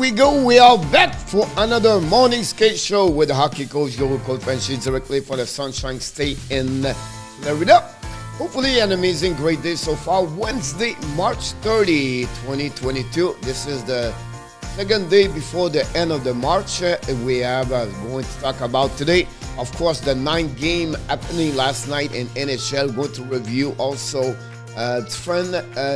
we go. We are back for another morning skate show with the hockey coach, Guru Coach FRENCHY, directly for the Sunshine State in Florida. Hopefully an amazing, great day so far. Wednesday, March 30, 2022. This is the second day before the end of the March. We have going to talk about today, of course, the 9th game happening last night in NHL. Going to review also different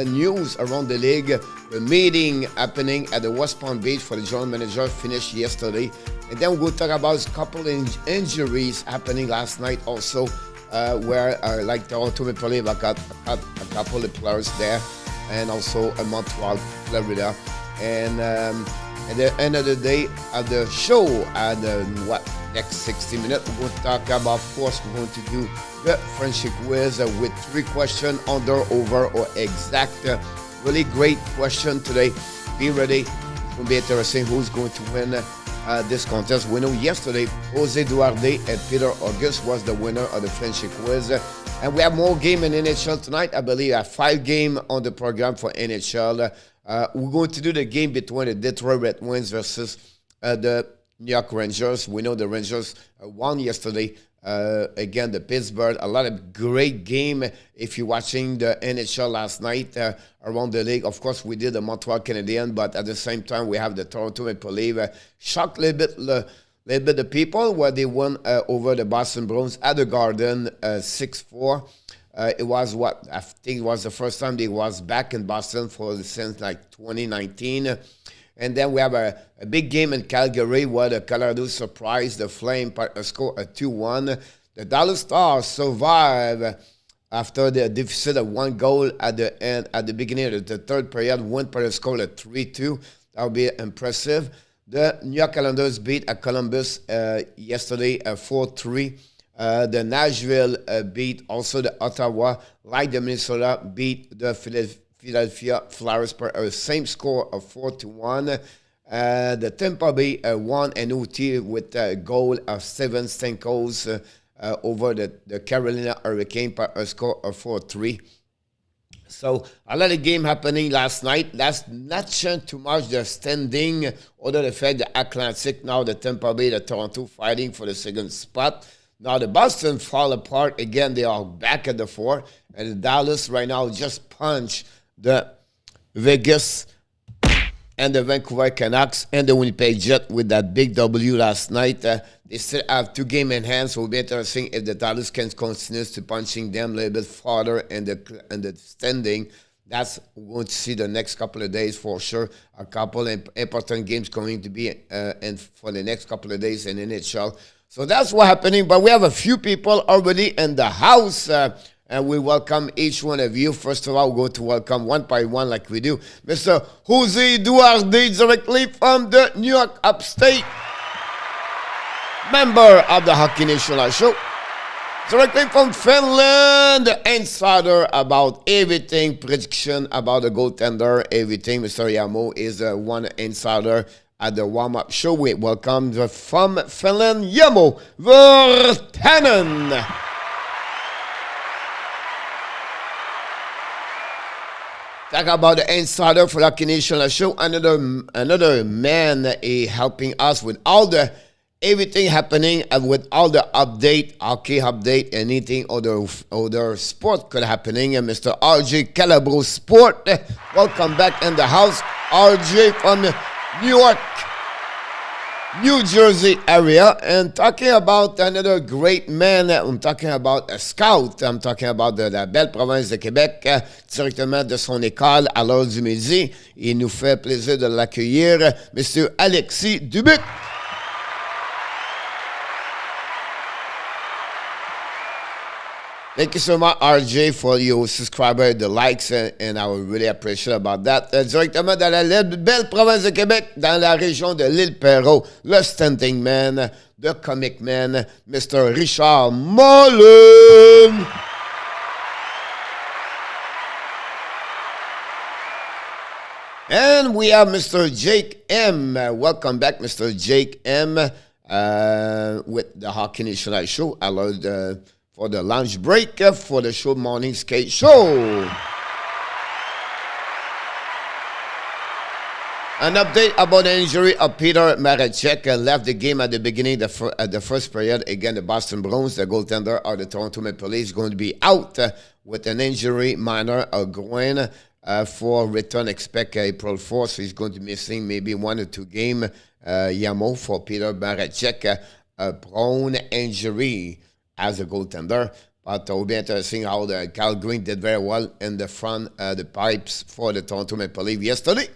news around the league. The meeting happening at the West Palm Beach for the general manager finished yesterday. And then we'll talk about a couple of injuries happening last night also, where like Toronto Maple Leafs got a couple of players there, and also a Montreal, Florida. And at the end of the day of the show, at next 60 minutes, we're going to talk about, of course, we're going to do the Frenchy quiz with 3 questions, under, over, or exact. Really great question today. Be ready. It's going to be interesting who's going to win this contest. We know yesterday, Jose Duarte and Peter August was the winner of the Frenchy quiz. And we have more game in NHL tonight. I believe I have 5 games on the program for NHL. We're going to do the game between the Detroit Red Wings versus the New York Rangers. We know the Rangers won yesterday. Again, the Pittsburgh, a lot of great game. If you're watching the NHL last night around the league, of course, we did the Montreal Canadiens, but at the same time, we have the Toronto Maple Leafs. Shocked a little bit the people where they won over the Boston Bruins at the Garden 6-4. It was I think it was the first time they was back in Boston since like 2019. And then we have a big game in Calgary where the Colorado surprised the Flame, score a 2-1. The Dallas Stars survive after the deficit of 1 goal at the beginning of the third period. One per score at 3-2. That would be impressive. The New York Islanders beat Columbus yesterday 4-3. The Nashville beat also the Ottawa. Like the Minnesota beat the Philadelphia Flyers per same score of 4-1. The Tampa Bay won an OT with a goal of 7 Stamkos over the Carolina Hurricane per a score of 4-3. So a lot of game happening last night. That's not changed too much the standing, other than the fact the Atlantic, now the Tampa Bay, the Toronto fighting for the second spot. Now the Boston fall apart. Again, they are back at the 4. And the Dallas right now just punch the Vegas and the Vancouver Canucks and the Winnipeg Jets with that big W last night. They still have 2 games in hand, so it'll be interesting if the Dallas can continue to punching them a little bit farther in the standing. That's we're going to see the next couple of days for sure. A couple of important games going to be and for the next couple of days in NHL. So that's what's happening. But we have a few people already in the house. And we welcome each one of you. First of all, we're going to welcome one by one like we do. Mr. Jose Duarte, directly from the New York Upstate. Member of the Hockey National Show. Directly from Finland, the insider about everything, prediction about the goaltender, everything. Mr. Yamo is one insider at the warm-up show. We welcome from Finland, Yamo Virtanen. Talk about the insider for the Hockey National Show. Another man helping us with all the everything happening and with all the update, hockey update, anything other sport could happening. And Mr. RJ Calabro Sport, welcome back in the house. RJ from New York, New Jersey area, and talking about another great man. I'm talking about a scout. I'm talking about de la belle province de Québec, directement de son école à l'heure du midi. Il nous fait plaisir de l'accueillir, Monsieur Alexis Dubuc. Thank you so much, RJ, for your subscriber, the likes, and I would really appreciate about that. Directement dans la belle province de Québec, dans la région de l'Île-Perrot, le standing man, the comic man, Mr. Richard Mullen. And we have Mr. Jake M. Welcome back, Mr. Jake M. With the Hockey National Show. I love for the lunch break for the show Morning Skate Show. An update about the injury of Peter Marechek left the game at the beginning at the first period. Again, the Boston Bruins, the goaltender of the Toronto Maple Leafs, going to be out with an injury, minor groin, for return. Expect April 4th, so he's going to be missing maybe 1 or 2 games. Yamo for Peter Marechek, a prone injury as a goaltender. But it will be interesting how the Cal Green did very well in the front, the pipes for the Toronto Maple Leafs yesterday.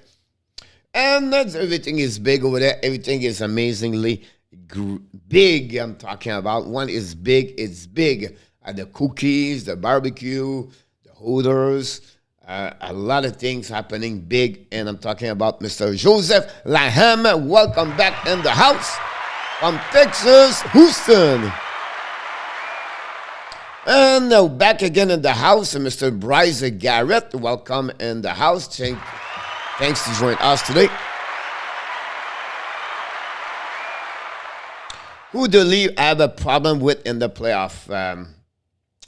And everything is big over there. Everything is amazingly big. I'm talking about one is big. It's big. The cookies, the barbecue, the hooters, a lot of things happening big. And I'm talking about Mr. Joseph LANHAM. Welcome back in the house from Texas, Houston. And now back again in the house, Mr. Bryce Garrett. Welcome in the house. Thanks to join us today. Who do Leafs have a problem with in the playoff?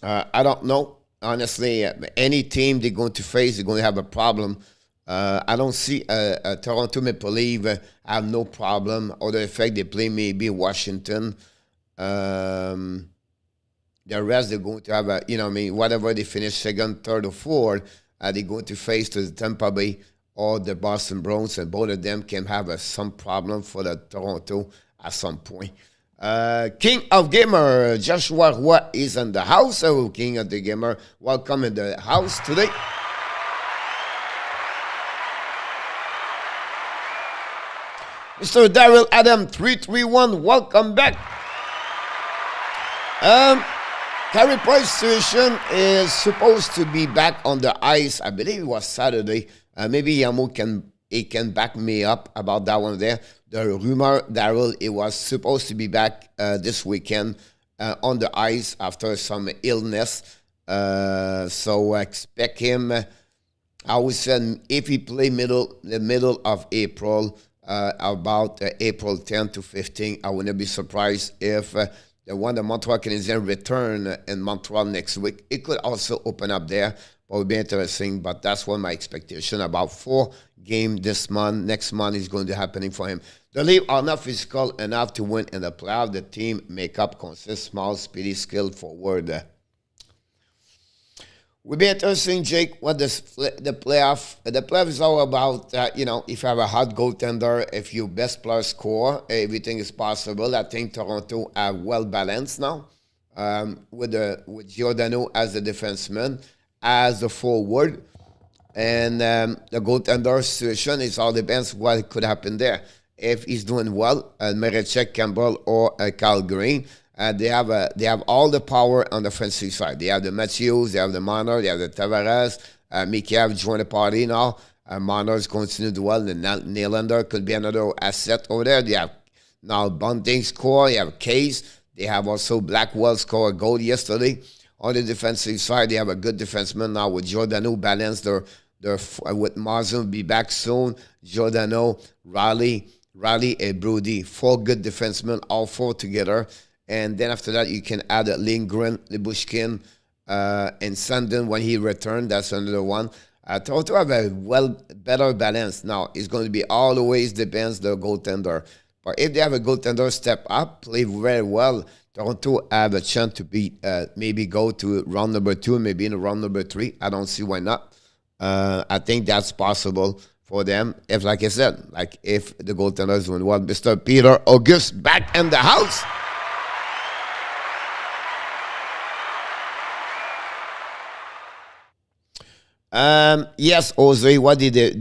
I don't know. Honestly, any team they're going to face, they're going to have a problem. I don't see a Toronto Maple Leafs have no problem. Or the fact they play maybe Washington. The rest, they're going to have a, whatever they finish second, third, or fourth, they're going to face to the Tampa Bay or the Boston Bruins, and both of them can have some problem for the Toronto at some point. King of Gamer, Joshua Roy is in the house. King of the Gamer, welcome in the house today. Mr. Daryl Adam 331, welcome back. Carey Price situation is supposed to be back on the ice. I believe it was Saturday. Maybe Yamo can back me up about that one there. The rumor, Daryl, it was supposed to be back this weekend on the ice after some illness. So expect him. I would say if he play the middle of April, about April 10 to 15, I wouldn't be surprised if the Montreal Canadiens return in Montreal next week. It could also open up there. It would be interesting, but that's what my expectation. About 4 games this month. Next month is going to be happening for him. The Leafs are not physical enough to win in the playoff. The team makeup consists small, speedy, skilled forward. Would be interesting, Jake, what the playoff. The playoff is all about. If you have a hot goaltender, if your best player score, everything is possible. I think Toronto are well balanced now, with Giordano as the defenseman, as the forward, and the goaltender situation is all depends what could happen there. If he's doing well, Marechek, Campbell, or Cal Green, they have all the power on the offensive side. They have the Matthews, they have the Marner, they have the Tavares. Michel joined the party now. Marner's continued to do well. The Nylander could be another asset over there. They have now Bunting score. They have Case. They have also Blackwell score a goal yesterday. On the defensive side, they have a good defenseman now with Giordano balanced. With Marsden be back soon. Giordano, Riley, and Brody. 4 good defensemen, all 4 together. And then after that, you can add Lindgren, Libushkin, and Sandin when he returned. That's another one. Toronto have a better balance now. It's going to be always depends the goaltender. But if they have a goaltender step up, play very well, Toronto have a chance to beat, maybe go to round number 2, maybe in round number 3. I don't see why not. I think that's possible for them. If, like I said, if the goaltender is doing well. Mr. Peter August back in the house. Yes, Jose, what they did,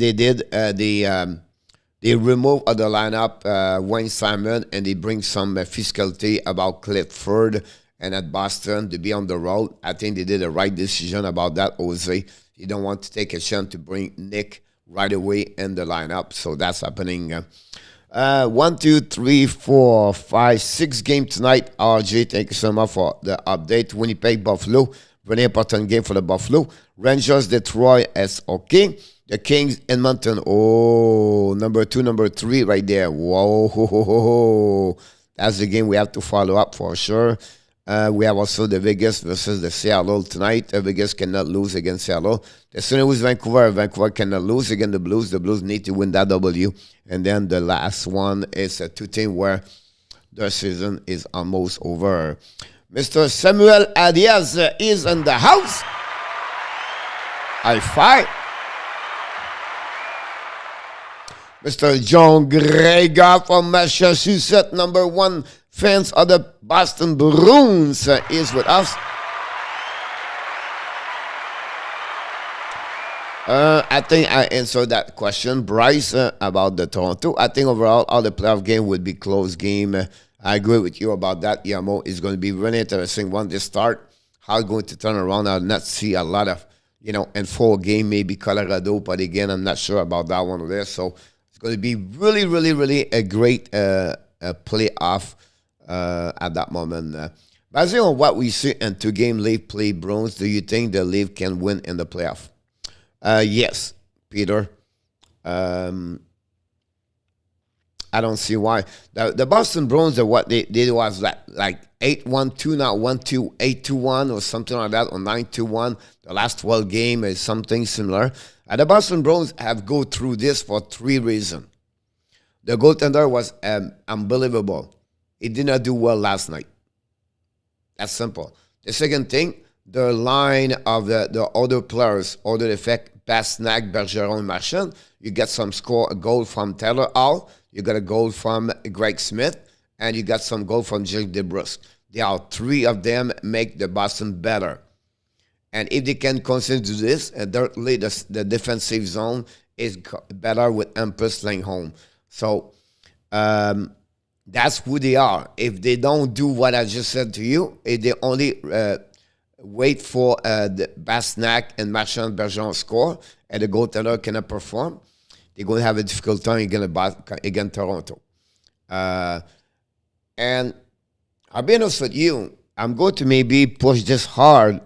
they removed the lineup Wayne Simon, and they bring some physicality about Clifford and at Boston to be on the road. I think they did the right decision about that, Jose. You don't want to take a chance to bring Nick right away in the lineup, so that's happening. 1, 2, 3, 4, 5, 6 games tonight. RJ, thank you so much for the update. Winnipeg, Buffalo. Very important game for the Buffalo. Rangers, Detroit, is okay. The Kings, Edmonton. Oh, number 2, number 3 right there. Whoa. That's the game we have to follow up for sure. We have also the Vegas versus the Seattle tonight. Vegas cannot lose against Seattle. The St. Louis Vancouver. Vancouver cannot lose against the Blues. The Blues need to win that W. And then the last one is a 2-team where the season is almost over. Mr. Samuel Adiaz is in the house. High five. Mr. John Gregor from Massachusetts, #1 fans of the Boston Bruins, is with us. I think I answered that question, Bryce, about the Toronto. I think overall, all the playoff game would be close game. I agree with you about that. Yamo is going to be really interesting once they start. How it's going to turn around, I'll not see a lot of, in 4 game, maybe Colorado, but again, I'm not sure about that one there. So it's going to be really, really, really a great playoff at that moment. Based on what we see in 2-game Leaf play Bruins, do you think the Leaf can win in the playoff? Yes, Peter. I don't see why. The Boston Bruins are what they was like 8-1-2, not 1-2, 8-2-1 or something like that, or 9-2-1. The last 12 game is something similar. The Boston Bruins have go through this for 3 reasons. The goaltender was unbelievable. He did not do well last night. That's simple. The second thing, the line of the other players, other effect, Pastrnak, Bergeron, Marchand. You get some a goal from Taylor Hall. You got a goal from Greg Smith. And you got some goal from Jake DeBrusk. There are 3 of them make the Boston better. And if they can continue to do this, thirdly, the defensive zone is better with Hampus Lindholm. So that's who they are. If they don't do what I just said to you, if they only wait for the Pastrnak and Marchand Bergeron score, and the goaltender cannot perform, they're going to have a difficult time against Toronto. And I'll be honest with you, I'm going to maybe push this hard,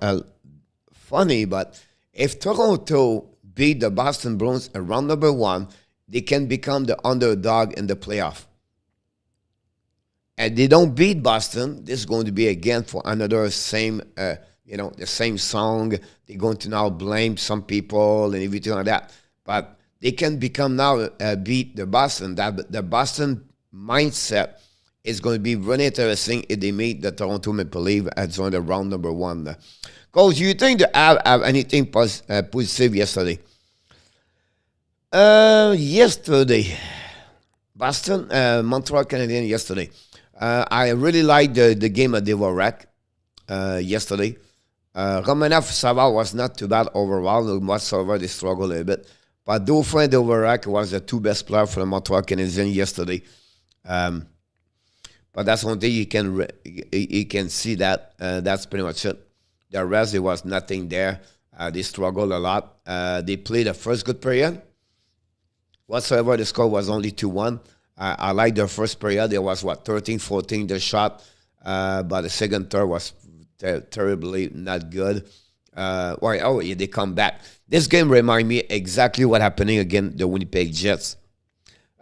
funny, but if Toronto beat the Boston Bruins in round #1, they can become the underdog in the playoff. And they don't beat Boston, this is going to be again for another same, the same song. They're going to now blame some people and everything like that. But they can become now beat the Boston. The Boston mindset is going to be really interesting if they meet the Toronto Maple Leafs at the round #1. Coach, you think they have anything positive yesterday? Yesterday, Boston, Montreal Canadiens yesterday. I really liked the game at DUARTE yesterday. Romanov Savard was not too bad overall. Whatsoever, they struggled a little bit. But Dauphin and DUARTE was the 2 best players for the Montreal Canadiens yesterday. But that's one thing you can see that. That's pretty much it. The rest, there was nothing there. They struggled a lot. They played the first good period. Whatsoever, the score was only 2-1. I like the first period. There was, 13-14 the shot. But the second third was terribly not good. They come back. This game remind me exactly what happening against the Winnipeg Jets.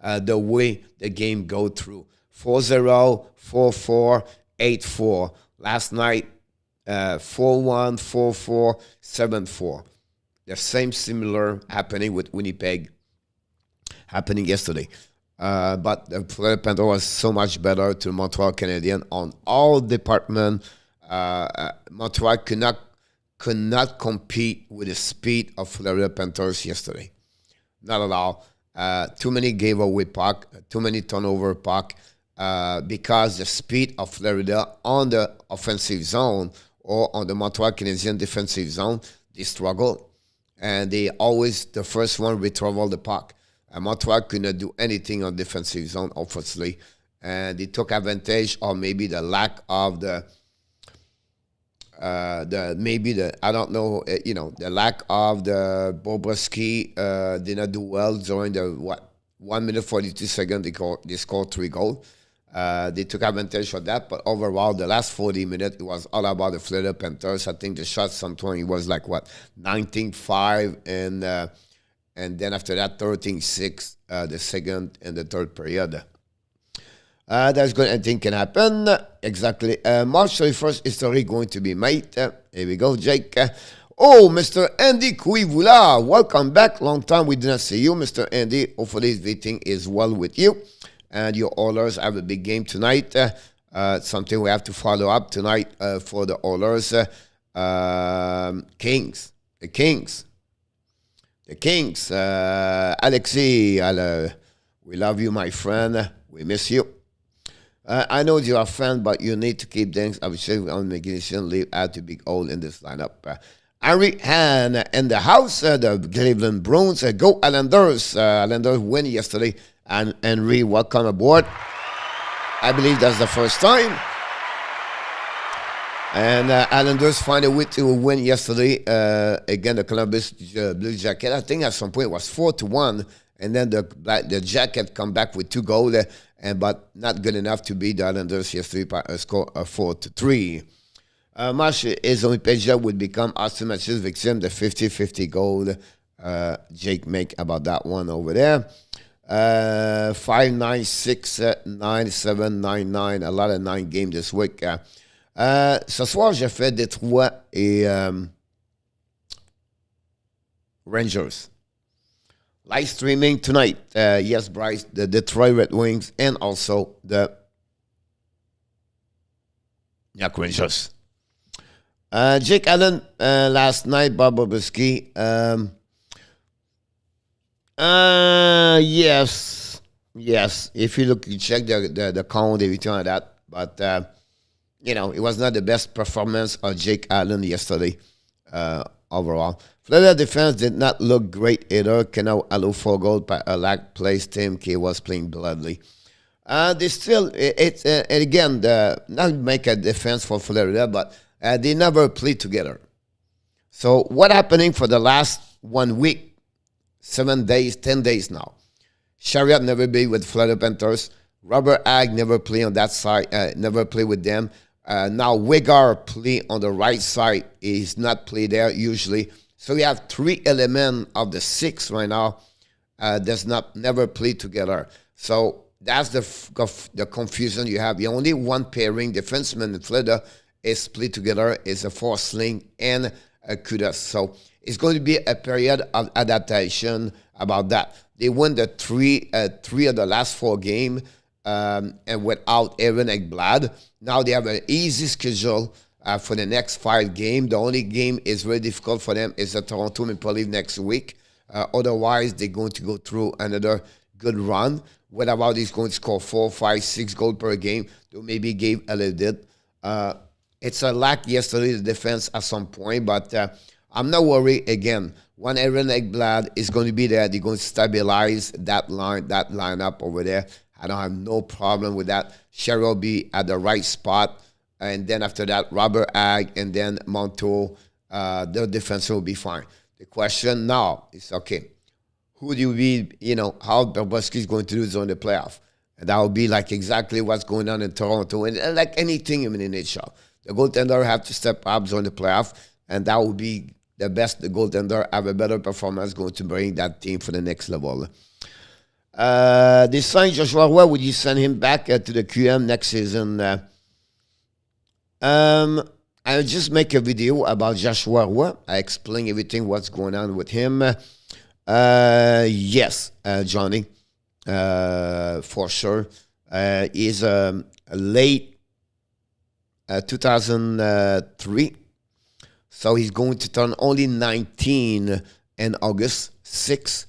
The way the game go through. 4-0, 4-4, 8-4. Last night, 4-1, 4-4, 7-4. The same similar happening with Winnipeg happening yesterday. But the Florida Panthers was so much better to Montreal Canadiens on all departments. Montreal could not compete with the speed of Florida Panthers yesterday. Not at all. Too many gave away puck, too many turnover puck, because the speed of Florida on the offensive zone or on the Montreal Canadiens defensive zone, they struggled. And they always, the first one, retrieval the puck. Montreal could not do anything on defensive zone, obviously. And they took advantage of maybe the lack of the lack of the Bobrovsky did not do well during the 1 minute 42 seconds. They scored 3 goals. They took advantage of that, but overall, the last 40 minutes, it was all about the Florida Panthers. I think the shots sometimes was 19-5, and then after that, 13-6, the second and the third period. That's good. Anything can happen. Exactly. March 31st is already going to be made. Here we go, Jake. Mr. Andy Kuivula. Welcome back. Long time we did not see you, Mr. Andy. Hopefully everything is well with you. And your Oilers have a big game tonight. Something we have to follow up tonight for the Oilers. Kings. The Kings. Alexi, we love you, my friend. We miss you. I know you're a fan, but you need to keep things. I would say on McGinnis leave out a big hole in this lineup. Henry Han in the house, the Cleveland Browns. Go Islanders. Islanders win yesterday. And Henry, welcome aboard. I believe that's the first time. And Islanders find a way to win yesterday. Again, the Columbus Blue Jacket. I think at some point it was 4-1. And then the Jacket come back with 2 goals. But not good enough to beat the Islanders yesterday by a score of 4-3. Match is on page would become Austin Matches victim, the 50-50 goal. Jake make about that one over there. 5-9, 6-9, 7-9-9. A lot of 9 games this week. Ce soir, j'ai fait Détroit et Rangers. Live streaming tonight. Yes, Bryce, the Detroit Red Wings and also the Rangers. Jake Allen last night, Bob Bobrovsky. Yes. If you look, you check the count, everything like that. But it was not the best performance of Jake Allen yesterday. Overall, Florida defense did not look great either. Cannot allow 4 goals, but a lack plays team. K was playing bloodily. They still, and again, not make a defense for Florida, but they never played together. So what happening for the last 1 week, 7 days, 10 days now? Chariot never be with Florida Panthers. Robert Ag never play on that side, never play with them. Now Wegar play on the right side. He's not play there usually. So we have 3 elements of the 6 right now. Does not never play together. So that's the confusion you have. The only one pairing defenseman in Florida is play together is a Forsling and a Kudas. So it's going to be a period of adaptation about that. They won the 3 of the last 4 games. And without Aaron Ekblad. Now they have an easy schedule for the next 5 games. The only game is very difficult for them is the Toronto Maple Leafs next week. Otherwise, they're going to go through another good run. What about he's going to score 4, 5, 6 goals per game? They maybe gave a little bit. It's a lack yesterday, the defense at some point, but I'm not worried again. When Aaron Ekblad is going to be there, they're going to stabilize that lineup over there. I don't have no problem with that. Sherry will be at the right spot. And then after that, Robert Ag and then Monto, their defense will be fine. The question now is, okay, who do you be, how Bobrovsky is going to do this on the playoff? And that will be like exactly what's going on in Toronto. And like anything in the NHL. The goaltender have to step up on the playoff. And that will be the best. The goaltender have a better performance going to bring that team for the next level. They signed Joshua Roy. Would you send him back to the QM next season? I'll just make a video about Joshua Roy. I explain everything what's going on with him. Yes, Johnny, for sure. He's a late 2003. So he's going to turn only 19 in August 6th.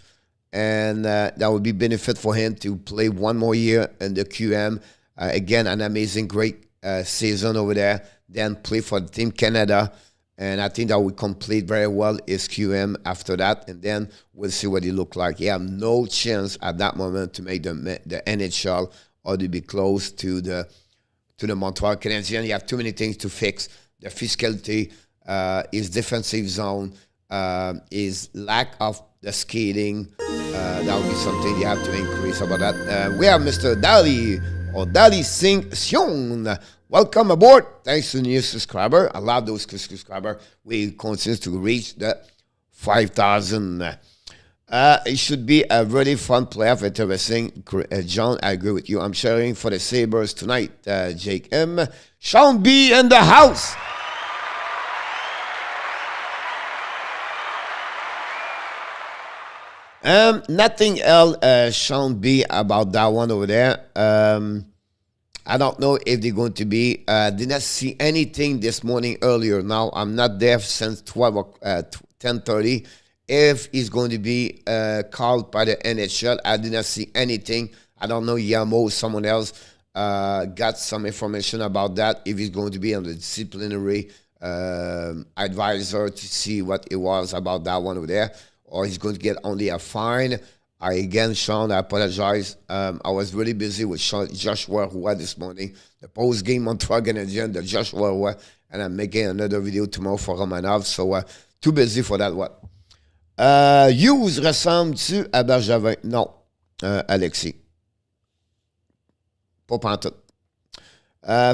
And that would be benefit for him to play 1 more year in the QM. Again, an amazing, great season over there. Then play for Team Canada. And I think that would complete very well his QM after that. And then we'll see what he look like. He have no chance at that moment to make the NHL or to be close to the Montreal Canadiens. You have too many things to fix. The physicality, his defensive zone, his lack of the skating. That would be something you have to increase about that. We have Mr. Dali or Dali Singh Sion. Welcome aboard. Thanks to the new subscriber. I love those subscribers. We continue to reach the 5,000. It should be a really fun playoff, interesting. John, I agree with you. I'm cheering for the Sabres tonight. Jake M. Sean B. in the house. Nothing else, Sean B. about that one over there. I don't know if they're going to be. Did not see anything this morning earlier. Now, I'm not there since 10:30. If he's going to be called by the NHL, I did not see anything. I don't know, Yamo, someone else got some information about that. If he's going to be on the disciplinary advisor to see what it was about that one over there, or he's going to get only a fine. Again, Sean, I apologize. I was really busy with Joshua Roy this morning. The post-game on Canadien, the Joshua Roy, and I'm making another video tomorrow for Romanov. So, too busy for that one. Hughes ressemble-tu à Bergevin? Non, Alexis. Pas pantoute.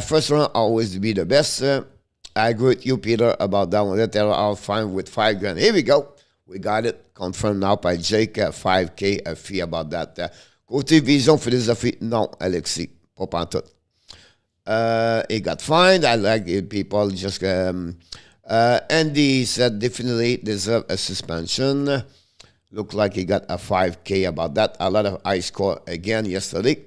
First round always to be the best. I agree with you, Peter, about that one. They're all fine with $5,000. Here we go. We got it. Confirmed now by Jake. $5K a fee about that. Côté vision, philosophie? Non, Alexis. Pas pantoute. He got fined. I like it, people. Just... Andy said definitely deserve a suspension. Looked like he got a 5K about that. A lot of high score again yesterday.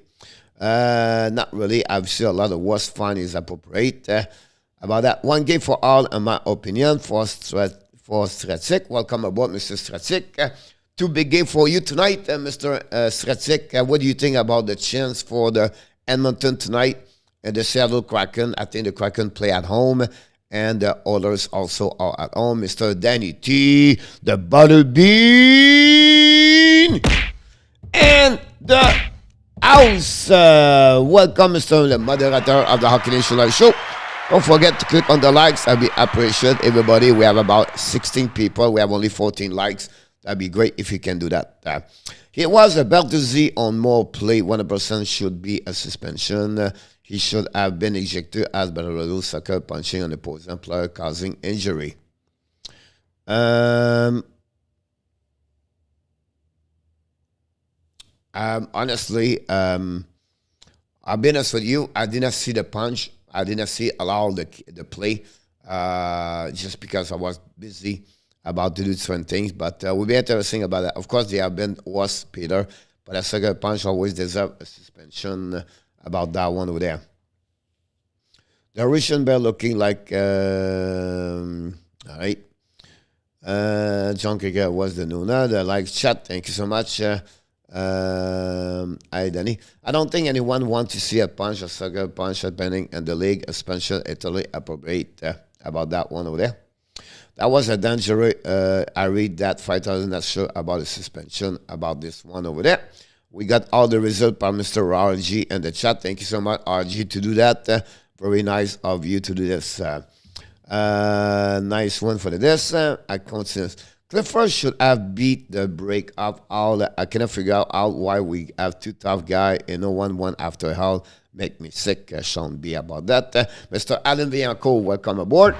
Not really. I've seen a lot of worse fine is appropriate. About that. One game for all, in my opinion, for Stratic. Welcome aboard, Mr. Stratic. Two big game for you tonight, Mr. Stratic. What do you think about the chance for the Edmonton tonight and the Seattle Kraken? I think the Kraken play at home. And the others also are at home. Mr. Danny T, the Butterbean, and the house. Welcome, Mr. the moderator of the Hockey Nation Live Show. Don't forget to click on the likes. I'd be appreciate everybody. We have about 16 people. We have only 14 likes. That'd be great if you can do that. It was a Bertuzzi on more play. 100% should be a suspension. He should have been ejected as Belarus sucker punching on the opposing player causing injury. Honestly, I'll be honest with you. I did not see the punch. I did not see allow the play just because I was busy about to do certain things. But we'll be interesting about that. Of course, they have been worse, Peter. But a sucker punch always deserves a suspension. About that one over there. The Russian bear looking like, all right. John Krieger was the Nuna. The like chat. Thank you so much. Hi, Danny. I don't think anyone wants to see a punch, a sucker punch happening in the league, a suspension Italy appropriate about that one over there. That was a dangerous. I read that 5,000. Not sure about the suspension about this one over there. We got all the results by Mr. RG in the chat. Thank you so much, RG, to do that. Very nice of you to do this. Nice one for this. I continue. Clifford should have beat the break of all. I cannot figure out why we have two tough guys and no one won after hell. Make me sick. Sean B about that. Mr. Alan Villancourt, welcome aboard.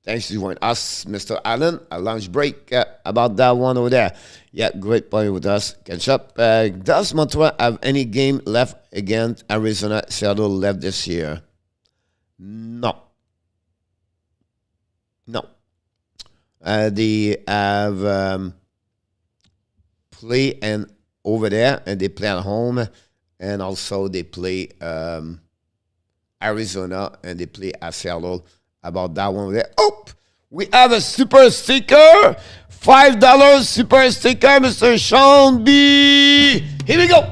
Thanks for joining us, Mr. Allen. A lunch break about that one over there. Yeah, great point with us. Catch up. Does Montreal have any game left against Arizona Seattle left this year? No. No. They have play and over there, and they play at home, and also they play Arizona, and they play at Seattle. About that one there. Oh, we have a super sticker. $5 super sticker, Mr. Sean B. Here we go.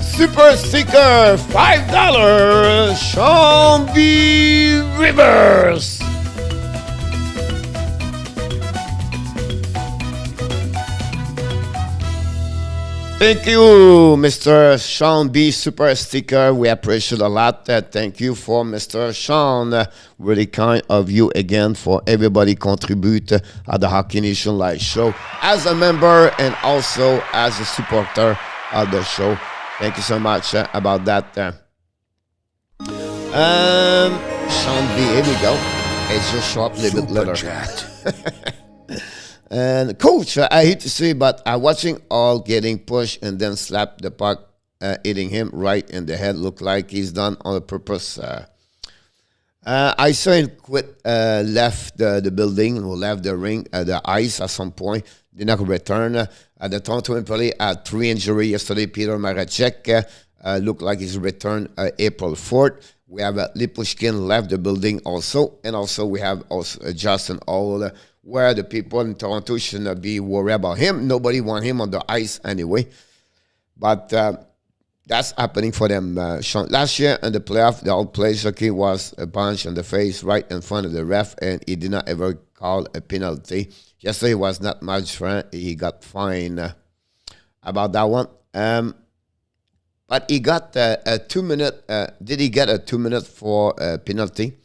Super sticker, $5. Sean B. Rivers. Thank you, Mr. Sean B. Super Sticker. We appreciate a lot. Thank you for Mr. Sean. Really kind of you again for everybody contribute at the Hockey Nation Live Show as a member and also as a supporter of the show. Thank you so much about that. Sean B, here we go. It's just show up a little bit later. And coach, I hate to say, but I'm watching all getting pushed and then slap the puck, hitting him right in the head. Look like he's done on purpose. I saw him quit, left the building, or left the ring, the ice at some point. Did not return. The Toronto Maple had 3 injuries yesterday. Peter Marachek looked like he's returned April 4th. We have Lipushkin left the building also. And also we have also Justin Hall, where the people in Toronto should not be worried about him. Nobody want him on the ice anyway. But that's happening for them. Last year in the playoff, the old plays hockey was a punch in the face right in front of the ref, and he did not ever call a penalty. Yesterday was not much fun. He got fined about that one. But he got a 2-minute, did he get a 2-minute for a penalty?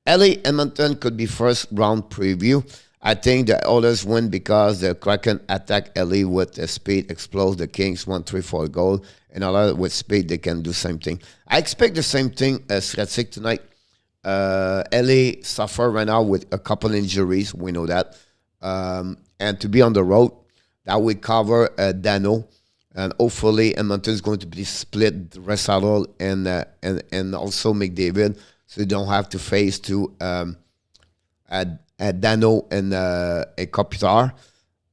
LA Edmonton could be first round preview. I think the others win because the Kraken attack LA with the speed, explode the Kings 1-3-4 goal, and a lot with speed they can do same thing. I expect the same thing as Sredsik tonight. LA suffer right now with a couple injuries, we know that, and to be on the road, that will cover Dano. And hopefully, Edmonton is going to be split, Resalo and also McDavid, so you don't have to face Dano and a Kopitar.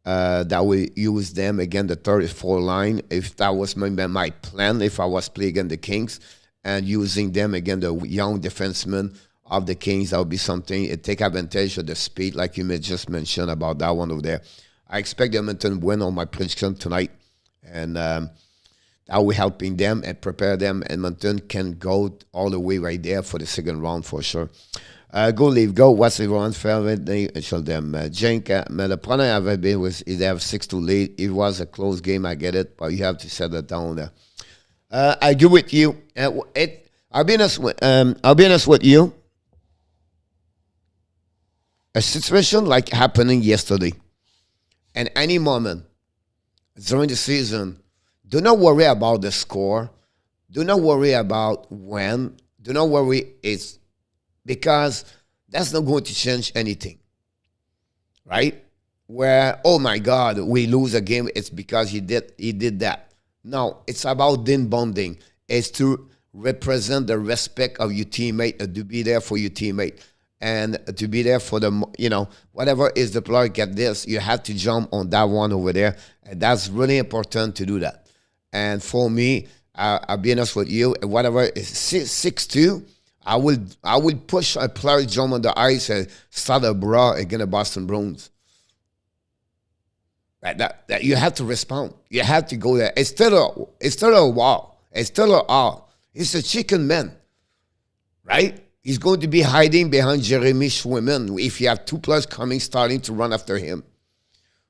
That will use them again, the 34 line. If that was my plan, if I was playing against the Kings, and using them again, the young defensemen of the Kings, that would be something. It take advantage of the speed, like you just mentioned about that one over there. I expect Edmonton win on my prediction tonight. And that will helping them and prepare them. Edmonton can go all the way right there for the second round for sure. Go leave, go. What's everyone's favorite? They show them. Jenk, the problem I have been was they have 6-2 lead. It was a close game, I get it, but you have to set it down there. I agree with you. I'll be honest with you. A situation like happening yesterday, and any moment during the season, do not worry about the score. Do not worry about when. Do not worry it's because that's not going to change anything. Right? Where, oh my God, we lose a game, it's because he did that. No, it's about team bonding. It's to represent the respect of your teammate and to be there for your teammate. And to be there for the, whatever is the player get this, you have to jump on that one over there. And that's really important to do that. And for me, I'll be honest with you, whatever is 6-2, I will push a player jump on the ice and start a brawl against the Boston Bruins. That you have to respond. You have to go there. It's still a wall. It's still a all. It's a chicken man, right? He's going to be hiding behind Jeremy Schwimmen if you have 2 players starting to run after him.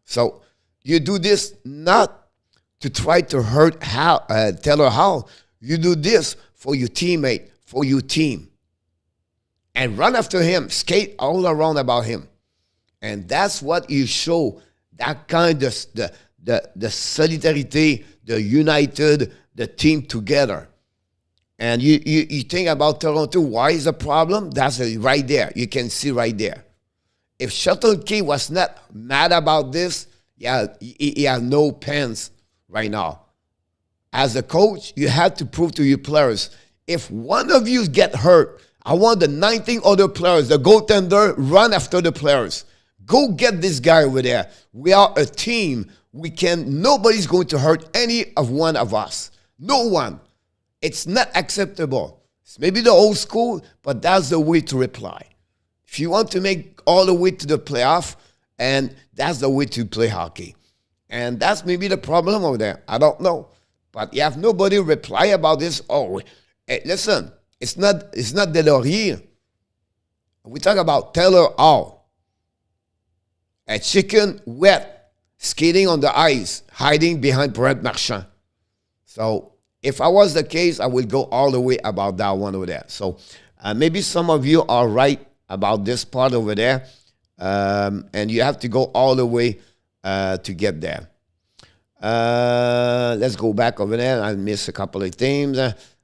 So you do this not to try to hurt Taylor Hall. You do this for your teammate, for your team. And run after him, skate all around about him. And that's what you show, that kind of, the solidarity, the united, the team together. And you think about Toronto, why is the problem? That's right there. You can see right there. If Shelton Key was not mad about this, he has no pants right now. As a coach, you have to prove to your players, if one of you get hurt, I want the 19 other players, the goaltender, run after the players. Go get this guy over there. We are a team. Nobody's going to hurt any of one of us. No one. It's not acceptable. It's maybe the old school, but that's the way to reply. If you want to make all the way to the playoff, and that's the way to play hockey. And that's maybe the problem over there. I don't know. But you have nobody reply about this. Oh, hey, listen, it's not Delorier. We talk about Taylor Hall. A chicken wet, skating on the ice, hiding behind Brent Marchand. So if I was the case, I would go all the way about that one over there. So maybe some of you are right about this part over there. And you have to go all the way to get there. Let's go back over there. I missed a couple of teams.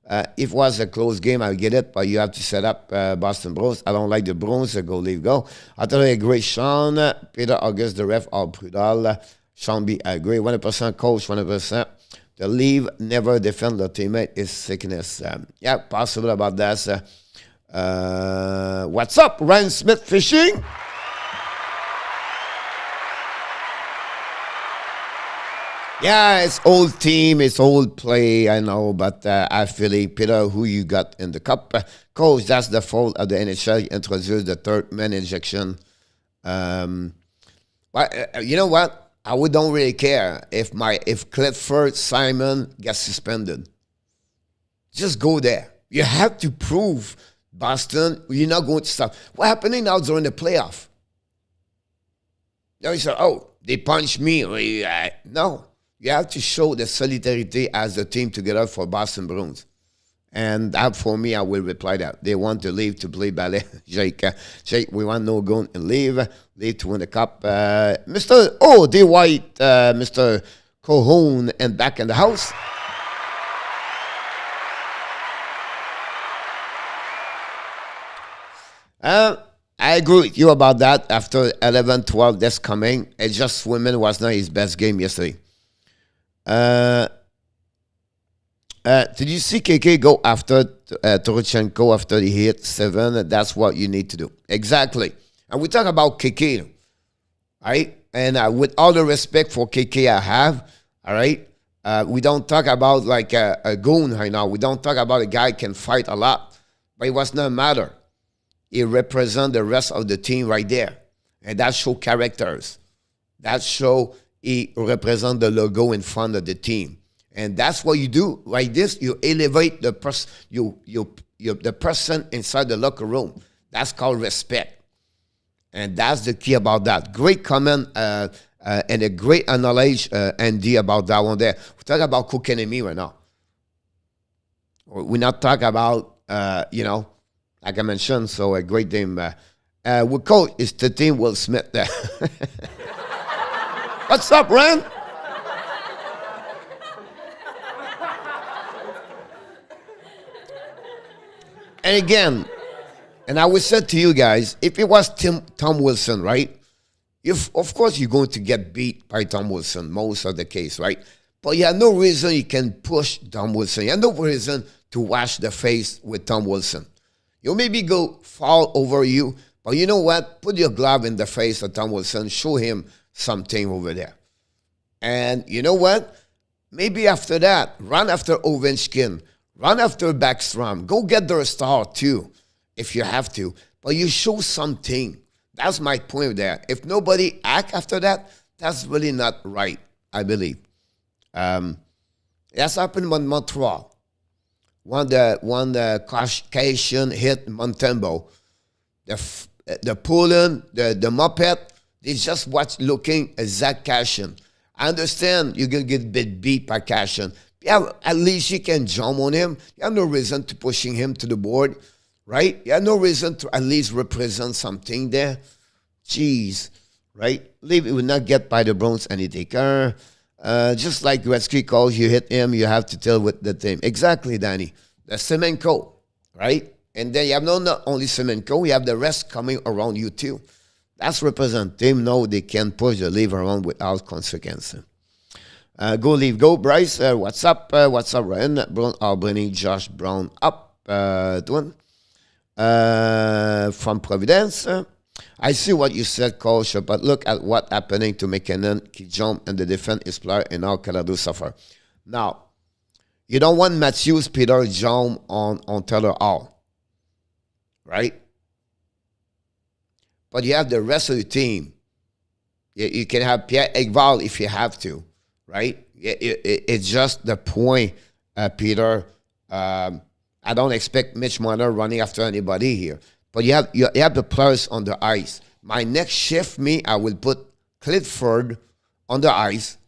If it was a close game, I get it, but you have to set up Boston Bruins. I don't like the Bruins, so go leave go. I thought I agree, Sean, Peter, August, the ref, all Prudal. Sean B, I agree. 100% coach, 100%. The leave never defend their teammate is sickness. Yeah, possible about that. What's up, Ryan Smith Fishing? Yeah, it's old team, it's old play, I know, but I feel it. Peter, who you got in the cup? Coach, that's the fault of the NHL. You introduced the third man injection. But you know what? I don't really care if Clifford Simon gets suspended. Just go there. You have to prove Boston you're not going to stop. What's happening now during the playoff? You say, oh, they punched me. No. You have to show the solidarity as a team together for Boston Bruins. And that, for me, I will reply that. They want to leave to play ballet. Jake, we want no gun and leave to win the cup. Mr. Oh, D. White, Mr. Cohone, and back in the house. I agree with you about that. After 11-12, that's coming. It just swimming was not his best game yesterday. Did you see KK go after Torochenko after he hit 7? That's what you need to do. Exactly. And we talk about KK, right? And with all the respect for KK I have, all right? We don't talk about like a goon right now. We don't talk about a guy can fight a lot. But it was not matter. He represents the rest of the team right there. And that show characters. That show he represents the logo in front of the team. And that's what you do. Like this, you elevate the person, the person inside the locker room. That's called respect. And that's the key about that. Great comment and a great analysis, Andy, about that one there. We talk about Kokanemi right now. We're not talking about, like I mentioned, so a great team. We coach is the team Will Smith there. What's up, Ren? And again, and I will say to you guys, if it was Tom Wilson, right? Of course you're going to get beat by Tom Wilson, most of the case, right? But you have no reason you can push Tom Wilson. You have no reason to wash the face with Tom Wilson. You maybe go fall over you, but you know what? Put your glove in the face of Tom Wilson. Show him something over there. And you know what? Maybe after that, run after Ovechkin. Run after Backstrom. Go get their star too, if you have to. But you show something. That's my point there. If nobody act after that, that's really not right, I believe. That's happened in Montreal. When the Cation hit Montembeault, the Poland, the Muppet, they just watch looking at Zach Cation. I understand you're going to get beat by Cation. Yeah, at least you can jump on him. You have no reason to pushing him to the board, right? You have no reason to at least represent something there. Jeez, right? Leave it will not get by the Bruins any taker. Just like Gretzky calls, you hit him, you have to deal with the team. Exactly, Danny. The Semenko, right? And then you have not only Semenko, you have the rest coming around you too. That's represent team. No, they can push the leave around without consequence. Go leave, go Bryce. What's up? What's up, Ryan? Brown Albany, Josh Brown up. From Providence. I see what you said, Coach, but look at what happening to McKinnon, Kijom, and the defense is player, and now Colorado suffer. Now, you don't want Matthews, Peter, John on Taylor Hall, right? But you have the rest of the team. You can have Pierre Ekval if you have to. Right? It's just the point, Peter. I don't expect Mitch Marner running after anybody here. But you have the players on the ice. My next shift, I will put Clifford on the ice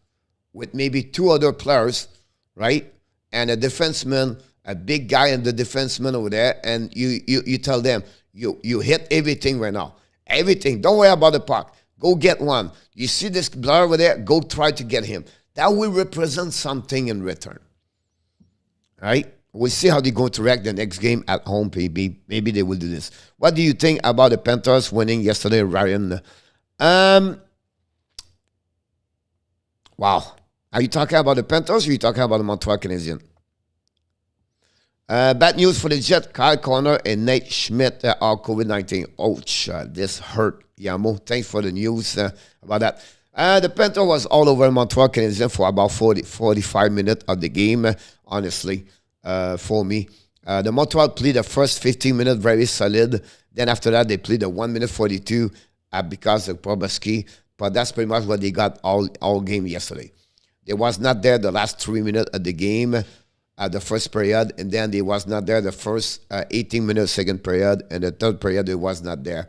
with maybe 2 other players, right? And a defenseman, a big guy and the defenseman over there. And you tell them, you hit everything right now. Everything. Don't worry about the puck. Go get one. You see this player over there? Go try to get him. That will represent something in return, right? we'll see how they're going to react the next game at home. Maybe they will do this. What do you think about the Panthers winning yesterday, Ryan? Wow. Are you talking about the Panthers or are you talking about the Montreal Canadiens? Bad news for the Jet. Kyle Connor and Nate Schmidt are COVID-19. Ouch. This hurt, Yamo. Thanks for the news about that. The Panther was all over Montreal Canadiens for about 45 minutes of the game, honestly, for me. The Montreal played the first 15 minutes very solid. Then after that, they played the 1 minute 42 because of Probaski. But that's pretty much what they got all game yesterday. They was not there the last 3 minutes of the game, the first period, and then they was not there the first 18 minutes second period, and the third period they was not there.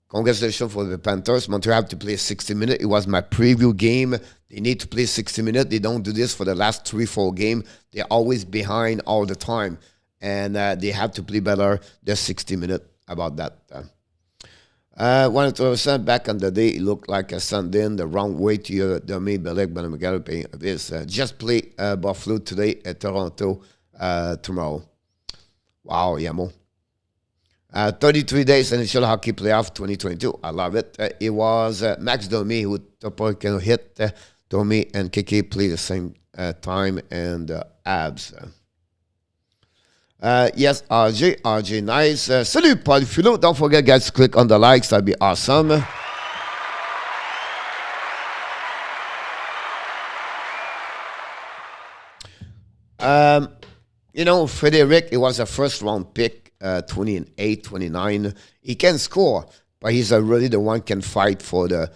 Congratulations for the Panthers. Montreal have to play 60 minutes. It was my preview game. They need to play 60 minutes. They don't do this for the last 3-4 games. They're always behind all the time, and they have to play better the 60 minutes about that. 100% back on the day, it looked like a Sunday the wrong way to your dummy, Belek, but I'm going to pay this. Just play Buffalo today at Toronto tomorrow. Wow, Yamo. 33 days NHL Hockey Playoff 2022. I love it. It was Max Domi who can hit Domi and KK play the same time and abs. Yes, RJ, nice. Salut, Paul Philo. Don't forget, guys, to click on the likes. That'd be awesome. You know, Frederic, it was a first round pick, 28, 29. He can score, but he's really the one can fight for the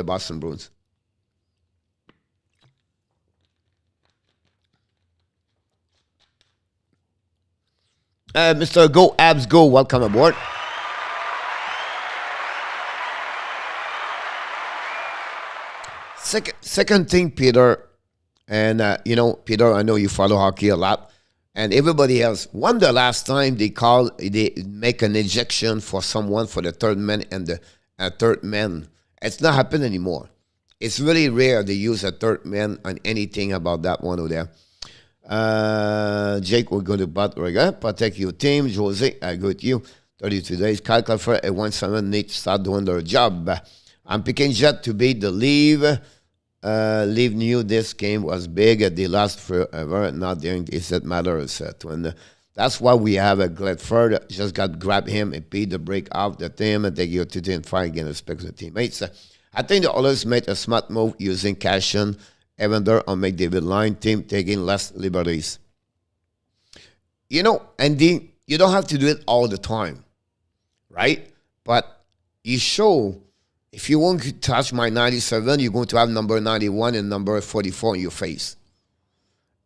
Boston Bruins. Mr. Go Abs Go, welcome aboard. Second thing, Peter, and you know, Peter, I know you follow hockey a lot, and everybody else. When the last time they make an ejection for someone for the third man and the third man? It's not happening anymore. It's really rare they use a third man on anything about that one over there. Jake will go to Butler. Protect your team. Jose, I go with you. 32 days. Kyle Clifford and 1-7 need to start doing their job. I'm picking Jet to beat the Leave. Leave knew this game was big. They lost forever. Not during it matters. That's why we have a Gledford. Just got to grab him and beat the break off the team and take your 2 and fight against respective teammates. I think the others made a smart move using Cashin, Evander on McDavid line, team taking less liberties. You know, Andy, you don't have to do it all the time, right? But you show, if you want to touch my 97, you're going to have number 91 and number 44 in your face.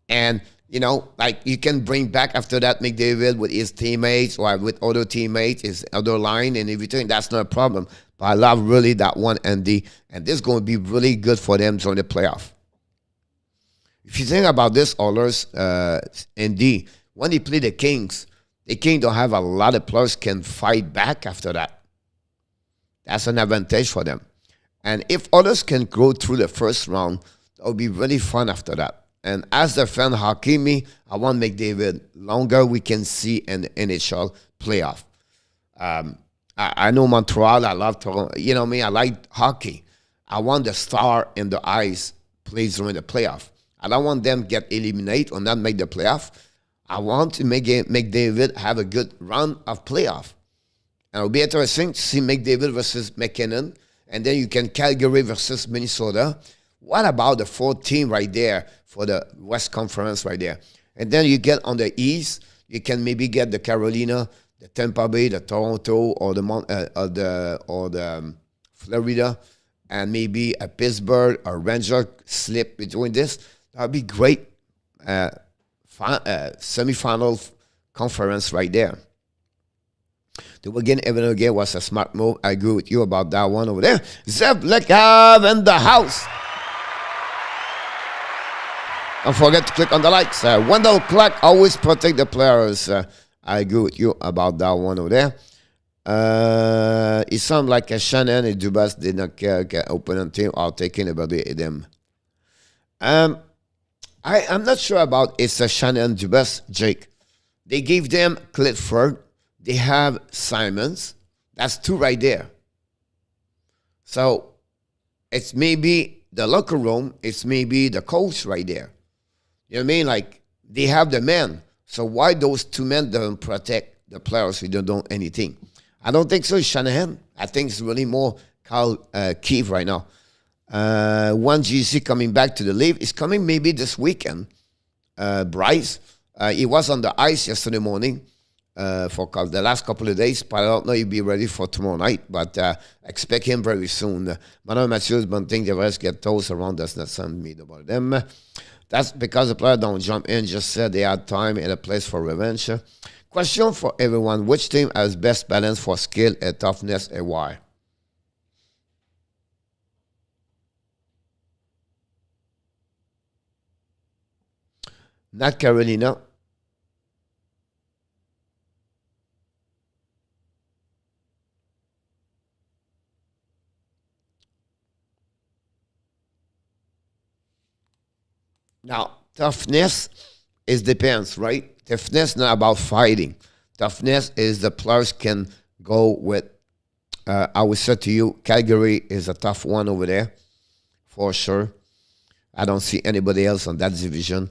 And, you know, like you can bring back after that McDavid with his teammates or with other teammates, his other line and everything. That's not a problem. But I love really that one, Andy. And this is going to be really good for them during the playoff. If you think about this, Oilers, Andy, when they play the Kings don't have a lot of players can fight back after that. That's an advantage for them. And if others can go through the first round, that would be really fun after that. And as the fan hockey, I want McDavid longer we can see an NHL playoff. I know Montreal, I love Toronto. You know me, I like hockey. I want the star in the eyes plays during the playoff. I don't want them to get eliminated or not make the playoff. I want to make McDavid have a good run of playoff. And it'll be interesting to see McDavid versus McKinnon. And then you can Calgary versus Minnesota. What about the fourth team right there for the West Conference right there? And then you get on the East, you can maybe get the Carolina, the Tampa Bay, the Toronto, or the Florida, and maybe a Pittsburgh or Ranger slip between this. That would be great. Semi-final conference right there. The again, again was a smart move. I agree with you about that one over there. Zeb Lekav in the house. Don't forget to click on the likes. Wendell Clark always protect the players. I agree with you about that one over there. It sounds like a Shannon and Dubas did not care opponent team are taking about them. I'm not sure about it's a Shannon Dubas, Jake. They gave them Clifford. They have Simons. That's two right there. So it's maybe the locker room. It's maybe the coach right there. You know what I mean? Like, they have the men. So why those two men don't protect the players who don't do anything? I don't think so, it's Shanahan. I think it's really more KEEFE right now. One GC coming back to the league is coming maybe this weekend. Bryce, he was on the ice yesterday morning for the last couple of days, but I don't know he'll be ready for tomorrow night, but expect him very soon. Madame Mathieu's one thing the rest get toes around, that's not something me about them. That's because the player don't jump in, just said they had time and a place for revenge. Question for everyone, which team has best balance for skill and toughness and why? Not Carolina. Now, toughness is depends, right? Toughness not about fighting. Toughness is the players can go with. I would say to you, Calgary is a tough one over there, for sure. I don't see anybody else on that division.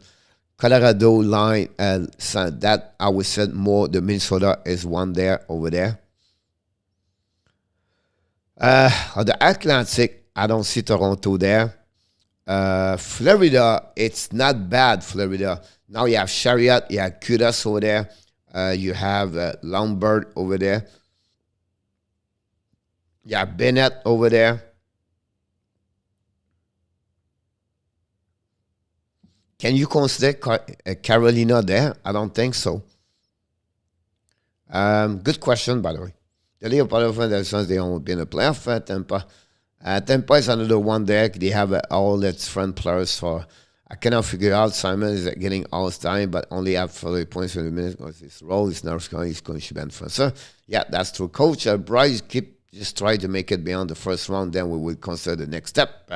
Colorado line, that I would say more. The Minnesota is one there over there. On the Atlantic, I don't see Toronto there. Florida, it's not bad, Florida. Now you have Chariot, you have Kudas over there. You have Lombard over there. You have Bennett over there. Can you consider Carolina there? I don't think so. Good question, by the way. The League of Professionals, they haven't been a playoff at Tampa. Tampa is another one there. They have all its friend players for. I cannot figure out. Simon is getting all his time, but only have 40 points in a minute because his role is now going. He's going to be for. So yeah, that's true. Coach Bryce just try to make it beyond the first round. Then we will consider the next step.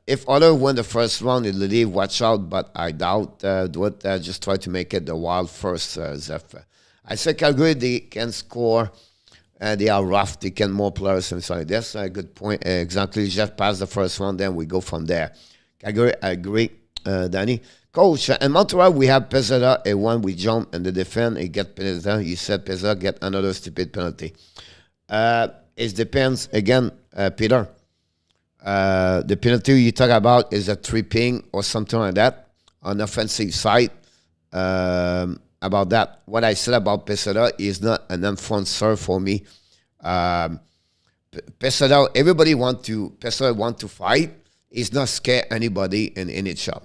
If Oilers win the first round in the league, watch out, but I doubt. DUARTE just try to make it the wild first, Zeph. I say Calgary, they can score. They are rough. They can more players inside. That's a good point. Exactly. Just pass the first one, then we go from there. Calgary, I agree, Danny. Coach, in Montreal, we have Pezzetta, and one we jump and the defense, he get penalty. You said Pezzetta get another stupid penalty. It depends, again, Peter. The penalty you talk about is a tripping or something like that on the offensive side. About that, what I said about Pezzetta is not an enforcer for me. Pezzetta, everybody Pezzetta want to fight. He's not scared anybody in NHL.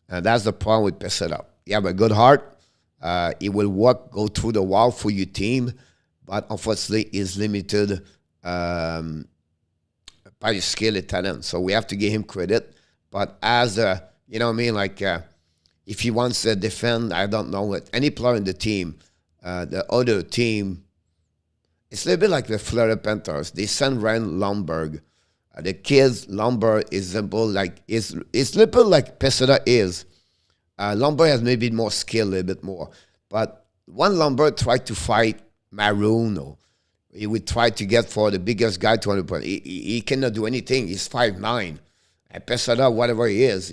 And that's the problem with Pezzetta. You have a good heart. He will go through the wall for your team, but unfortunately, he's limited by his skill and talent. So we have to give him credit. But as you know what I mean, like if he wants to defend, I don't know what any player in the team, the other team, it's a little bit like the Florida Panthers. They send Ryan Lomberg. The kids, Lomberg is simple, like it's a little bit like Pezzetta is. Lomberg has maybe more skill, a little bit more. But one Lomberg tried to fight Maroon, or he would try to get for the biggest guy 20 points. He cannot do anything. He's 5'9". And Pezzetta, whatever he is,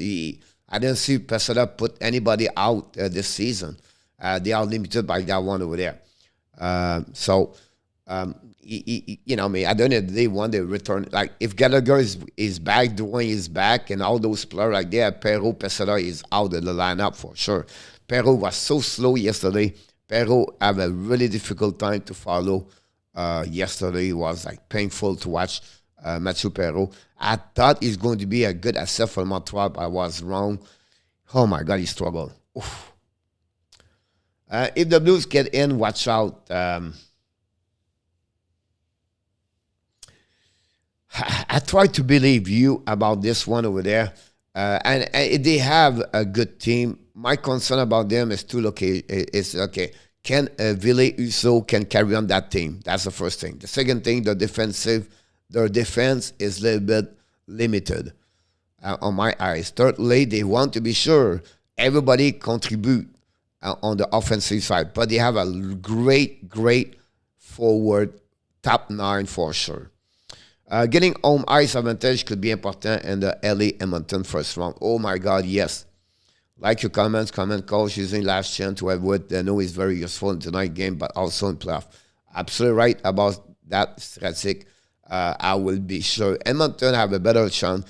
I didn't see Pezzetta put anybody out this season. They are limited by that one over there. You know me, I don't know if they want to return. Like, if Gallagher is back, Dwayne is back, and all those players like that, Perrault, Pezzetta is out of the lineup for sure. Perrault was so slow yesterday. Perrault have a really difficult time to follow. Yesterday it was like painful to watch Mathieu Perrault. I thought he's going to be a good asset for Montreal, but I was wrong. Oh my God, he struggled. If the Blues get in, watch out. I try to believe you about this one over there. And they have a good team. My concern about them is okay. Can Ville Husso can carry on that team? That's the first thing. The second thing, their defense is a little bit limited. on my eyes. Thirdly, they want to be sure everybody contribute on the offensive side, but they have a great forward top 9 for sure. Getting home ice advantage could be important in the LA Edmonton first round. Oh my God, yes. Like your comments, comment coach using last chance to avoid. I know is very useful in tonight's game, but also in playoff. Absolutely right about that strategic. I will be sure Edmonton have a better chance.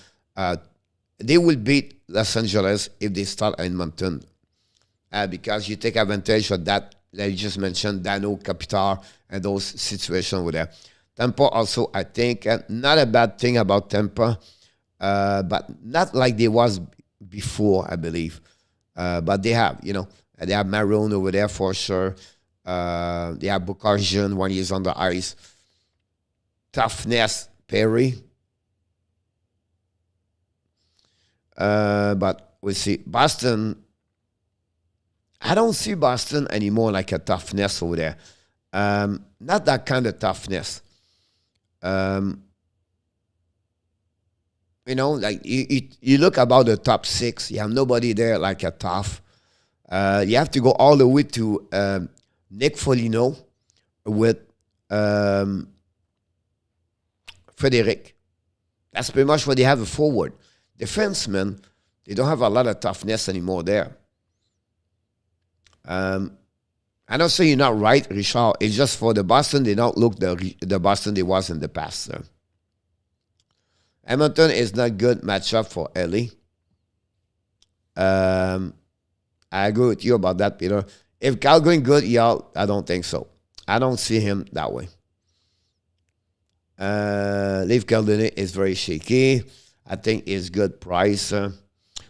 They will beat Los Angeles if they start Edmonton. Because you take advantage of that, like you just mentioned, Dano, Capitar, and those situations over there. Tampa also, I think, not a bad thing about Tampa, but not like they was before, I believe. But they have, they have Maroon over there for sure. They have Bukarjian when he's on the ice. Toughness, Perry. But we see Boston. I don't see Boston anymore like a toughness over there. Not that kind of toughness. Like you look about the top 6, you have nobody there like a tough. You have to go all the way to Nick Foligno with Frederic. That's pretty much what they have a forward. Defensemen, they don't have a lot of toughness anymore there. I don't say you're not right, Richard. It's just for the Boston, they don't look the Boston they was in the past. Sir. Edmonton is not good matchup for LA. I agree with you about that, Peter. If Cal going good, y'all, I don't think so. I don't see him that way. Leaf Caldini is very shaky. I think it's good price.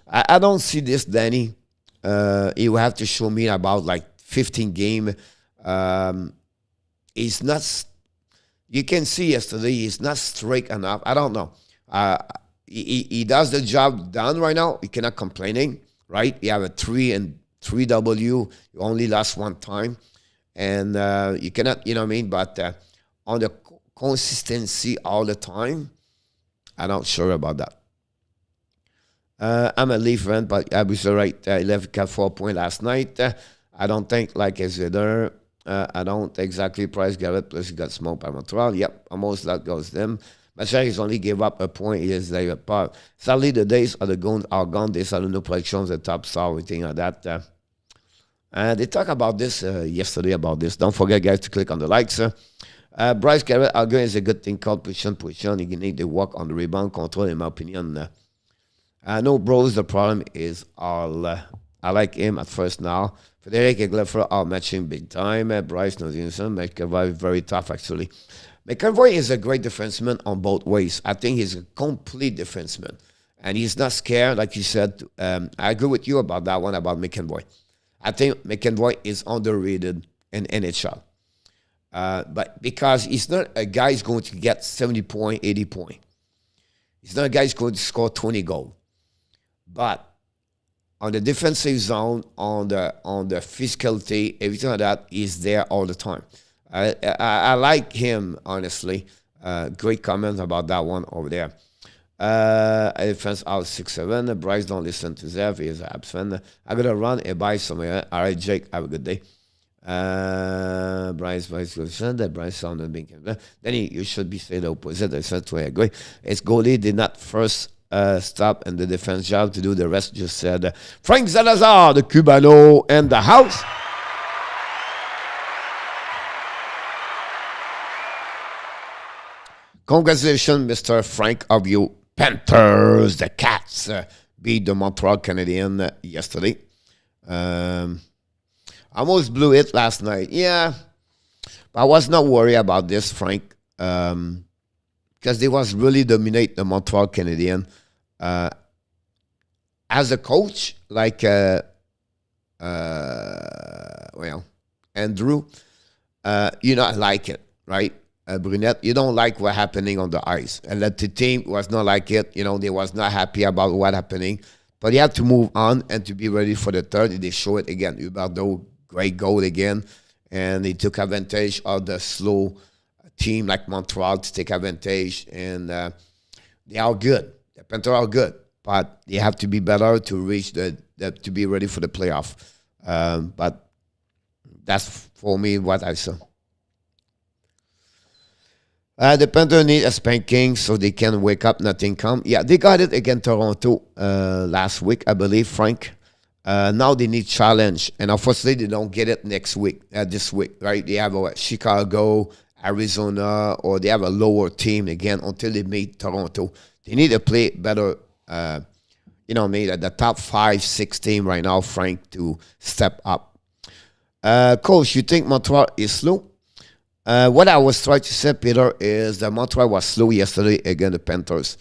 I don't see this, Danny. He will have to show me about like 15 game. He's not. You can see yesterday he's not straight enough. I don't know. He does the job done right now. He cannot complaining, right? You have a 3 and 3W. You only lost one time, and you cannot. You know what I mean? But on the consistency all the time, I'm not sure about that. I'm a Leaf fan, but I was right. 11 got 4 points last night. I don't think like Exeter. I don't exactly price Garrett, plus he got smoked by Montreal. Yep, almost that goes them. Michel has only gave up a point. He is there apart. Sadly, the days of the goons are gone. There's no predictions, the top star, everything like that. They talked about this yesterday about this. Don't forget, guys, to click on the likes. Bryce Garrett, again, is a good thing called position. He need to work on the rebound control, in my opinion. I know Bros, the problem is all. I like him at first now. Frederic and Gleffer are matching big time. Bryce knows McElroy very tough, actually. McElroy is a great defenseman on both ways. I think he's a complete defenseman. And he's not scared, like you said. I agree with you about that one, about McElroy. I think McElroy is underrated in NHL. But because he's not a guy who's going to get 70 points, 80 points. He's not a guy who's going to score 20 goals. But on the defensive zone, on the physicality, everything like that, he's there all the time. I like him, honestly. Great comments about that one over there. Defense out 6-7. Bryce don't listen to Zev. He is absent. I'm going to run and buy somewhere. All right, Jake, have a good day. Bryce that Bryce sounded big. Then you should be saying the opposite. I said to agree. His goalie did not first stop and the defense job to do the rest. Just said Frank Zalazar, the Cubano, and the house. Congratulations, Mr. Frank, of you Panthers. The Cats beat the Montreal Canadiens yesterday. Almost blew it last night. Yeah. But I was not worried about this, Frank. Because they was really dominate the Montreal Canadiens. As a coach, like Andrew, you not like it, right? Brunette, you don't like what happening on the ice. And that the team was not like it. They was not happy about what happening. But you have to move on and to be ready for the third. They show it again. Huberdeau, great goal again. And they took advantage of the slow team like Montreal to take advantage. And they are good. The Panthers are good. but they have to be better to reach to be ready for the playoff. But that's for me what I saw. The Panthers need a spanking so they can wake up, nothing come. Yeah, they got it against Toronto last week, I believe, Frank. Now they need challenge, and unfortunately they don't get it next week, this week, right? They have Chicago, Arizona, or they have a lower team again until they meet Toronto. They need to play better, maybe the top 5-6 team right now, Frank, to step up. Coach, you think Montreal is slow? What I was trying to say, Peter, is that Montreal was slow yesterday against the Panthers.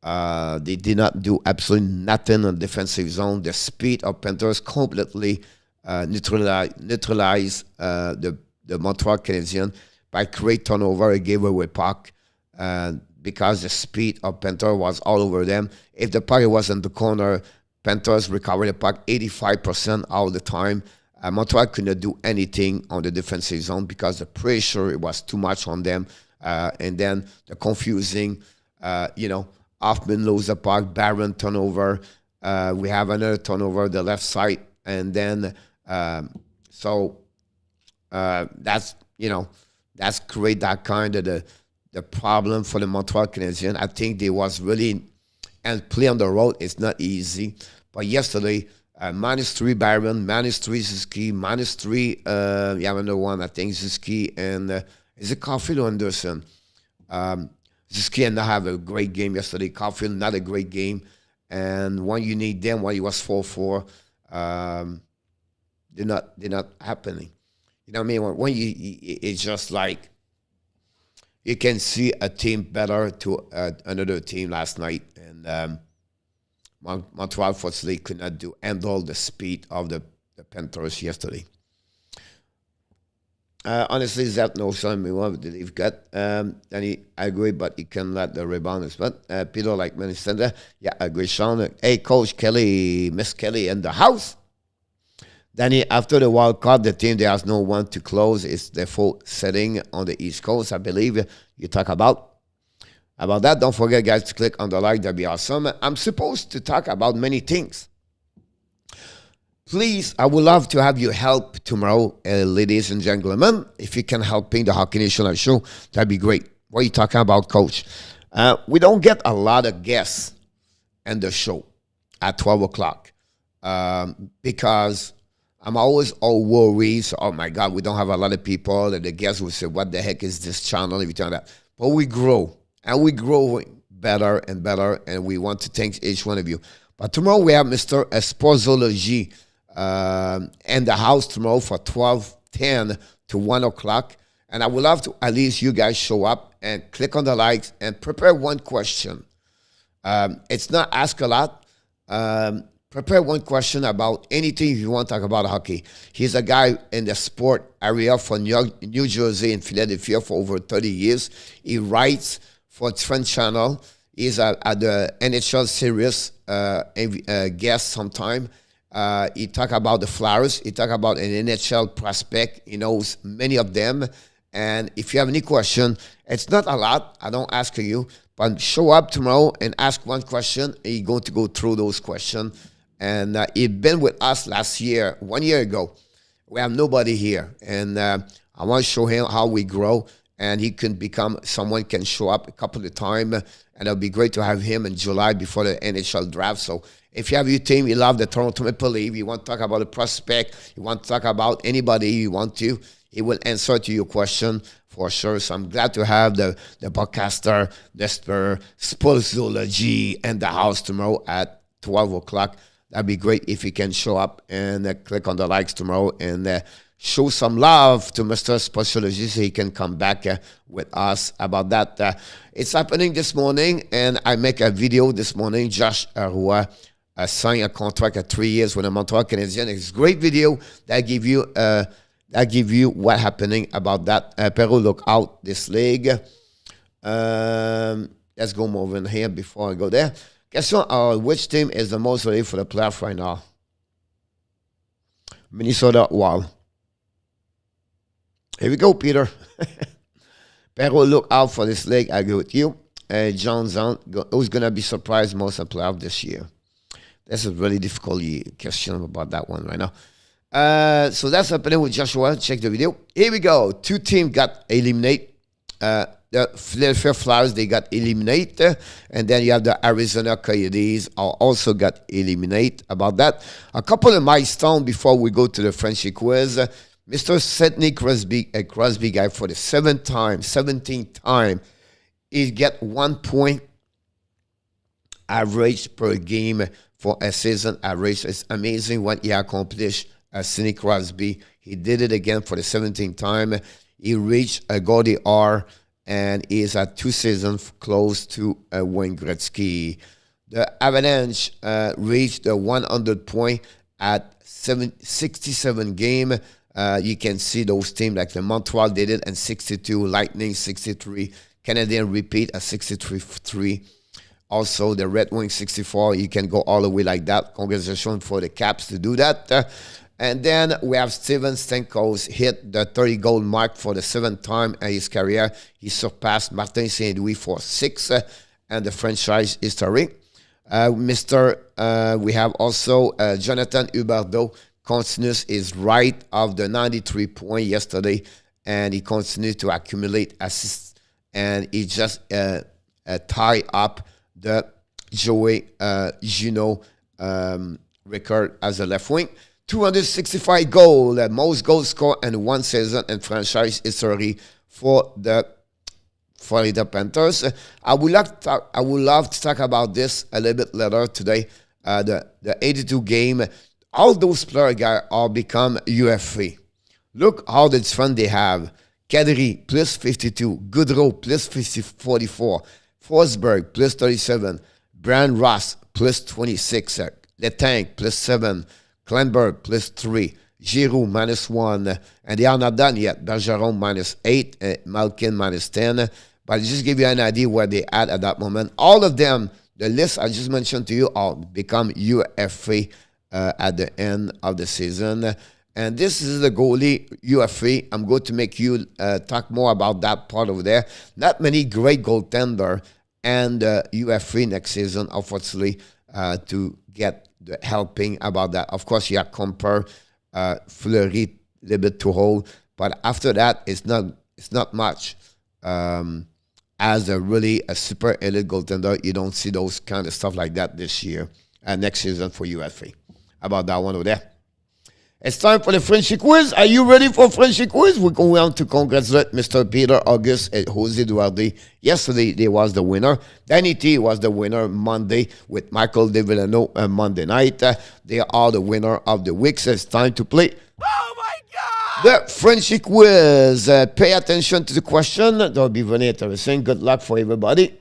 They did not do absolutely nothing on defensive zone. The speed of Panthers completely neutralized the Montreal Canadiens by create turnover and gave away puck. Because the speed of Panthers was all over them. If the puck was in the corner, Panthers recovered the puck 85% all the time. Montreal could not do anything on the defensive zone because the pressure was too much on them. And then the confusing, Hoffman lose the puck, Barron turnover. We have another turnover the left side. And then, that's create that kind of the problem for the Montreal Canadiens. I think they was really, and play on the road is not easy. But yesterday, -3 Byron, -3 Ziski, -3, another one, I think Ziski, and is it Caulfield or Anderson? Ziski and I have a great game yesterday. Caulfield, not a great game. And when you need them, when he was 4-4, they're not happening. You know what I mean? When it's just like, you can see a team better to another team last night. And Montreal, fortunately, could not handle the speed of the Panthers yesterday. Honestly, Zach knows something what they've got. And I agree, but he can let the rebounders. But Peter, like many said, yeah, I agree, Sean. Hey, Coach Kelly, Miss Kelly in the house. Danny, after the wild card, the team, there has no one to close. It's the full setting on the East Coast, I believe you talk about that. Don't forget, guys, to click on the like. That'd be awesome. I'm supposed to talk about many things. Please, I would love to have your help tomorrow, ladies and gentlemen. If you can help the Hockey Nation show, that'd be great. What are you talking about, Coach? We don't get a lot of guests in the show at 12 o'clock because I'm always all worried. So, oh, my God, we don't have a lot of people. And the guests will say, what the heck is this channel? Everything like that. But we grow. And we grow better and better. And we want to thank each one of you. But tomorrow we have Mr. Esposology in the house tomorrow for 12:10 to 1 o'clock. And I would love to at least you guys show up and click on the likes and prepare one question. It's not ask a lot. Prepare one question about anything you want to talk about hockey. He's a guy in the sport area from New Jersey and Philadelphia for over 30 years. He writes for Trend Channel. He's at the NHL series guest sometime. He talk about the Flyers. He talk about an NHL prospect. He knows many of them. And if you have any question, it's not a lot. I don't ask you. But show up tomorrow and ask one question. And you're going to go through those questions. And he'd been with us last year, 1 year ago. We have nobody here. And I want to show him how we grow. And he can become, someone can show up a couple of times. And it'll be great to have him in July before the NHL draft. So if you have your team, you love the Toronto Maple Leafs, you want to talk about a prospect, you want to talk about anybody you want to, he will answer to your question for sure. So I'm glad to have the podcaster, Mr. Spolzology in the house tomorrow at 12 o'clock. That'd be great if you can show up and click on the likes tomorrow and show some love to Mr. Spolzology so he can come back with us about that. It's happening this morning, and I make a video this morning. Josh Roy signed a contract at 3 years with the Montreal Canadiens. It's a great video that give you what happening about that. Perrault look out this league. Let's go more in here before I go there. Question, which team is the most ready for the playoff right now? Minnesota Wild. Here we go, Peter. Perrault look out for this league. I agree with you. Johnson, who's going to be surprised most of the playoff this year? That's a really difficult question about that one right now. So that's happening with Joshua. Check the video. Here we go. Two teams got eliminated. The Philadelphia Flyers, they got eliminated. And then you have the Arizona Coyotes also got eliminated about that. A couple of milestones before we go to the Frenchy quiz. Mr. Sidney Crosby, a Crosby guy for the 17th time, he get 1 point average per game for a season average. It's amazing what he accomplished. Sidney Crosby, he did it again for the 17th time. He reached a Gordy R, and he is at 2 seasons close to Wayne Gretzky. The Avalanche reached the 100 point at 67 game. You can see those teams like the Montreal did it, and 62, Lightning 63, Canadian repeat at 63-3. Also, the Red Wings 64. You can go all the way like that. Congratulations for the Caps to do that. And then we have Steven Stamkos hit the 30-goal mark for the 7th time in his career. He surpassed Martin Saint-Louis for 6 and the franchise history. We have also Jonathan Huberdeau continues his right of the 93 point yesterday, and he continues to accumulate assists, and he just tie up the Joey Gino record as a left wing. 265 goals, most goals scored in one season in franchise history for the Florida Panthers. I would love to talk about this a little bit later today. The 82 game, all those players guys are become UFA. Look how much fun they have. Kadri plus 52, Goodrow plus 44, Forsberg plus 37, Brian Ross plus 26, Letang plus 7, Kleinberg plus 3, Giroux minus 1, and they are not done yet. Bergeron minus 8, Malkin minus 10. But just give you an idea where they at that moment. All of them, the list I just mentioned to you, all become UFA at the end of the season. And this is the goalie UFA. I'm going to make you talk more about that part over there. Not many great goaltender and UFA next season, unfortunately, to get the helping about that. Of course, you have compare Fleury a little bit to hold, but after that, it's not much. As a super elite goaltender, you don't see those kind of stuff like that this year and next season for UFA. About that one over there. It's time for the Frenchy quiz. Are you ready for Frenchy quiz? We're going to congratulate Mr. Peter August and Jose Duarte. Yesterday, they was the winner. Danny T was the winner Monday with Michael DeVillano Monday night. They are the winner of the week. So it's time to play. Oh my God! The Frenchy quiz. Pay attention to the question. That'll be very interesting. Good luck for everybody.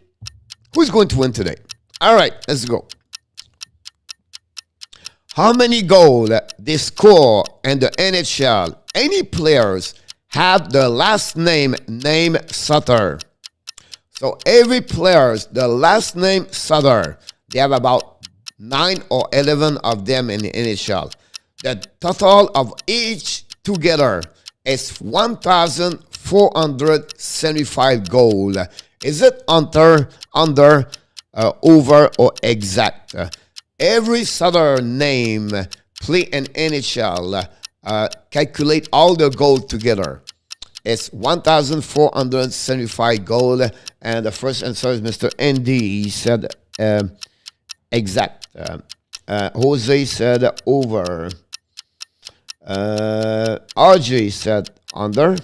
Who's going to win today? All right, let's go. How many goals they score in the NHL? Any players have the last name Sutter. So every players, the last name Sutter, they have about 9 or 11 of them in the NHL. The total of each together is 1,475 goals. Is it under, over, or exact? Every Southern name play in NHL, calculate all the goals together. It's 1,475 goals, and the first answer is Mr. Andy. He said exact. Jose said over. RJ said under.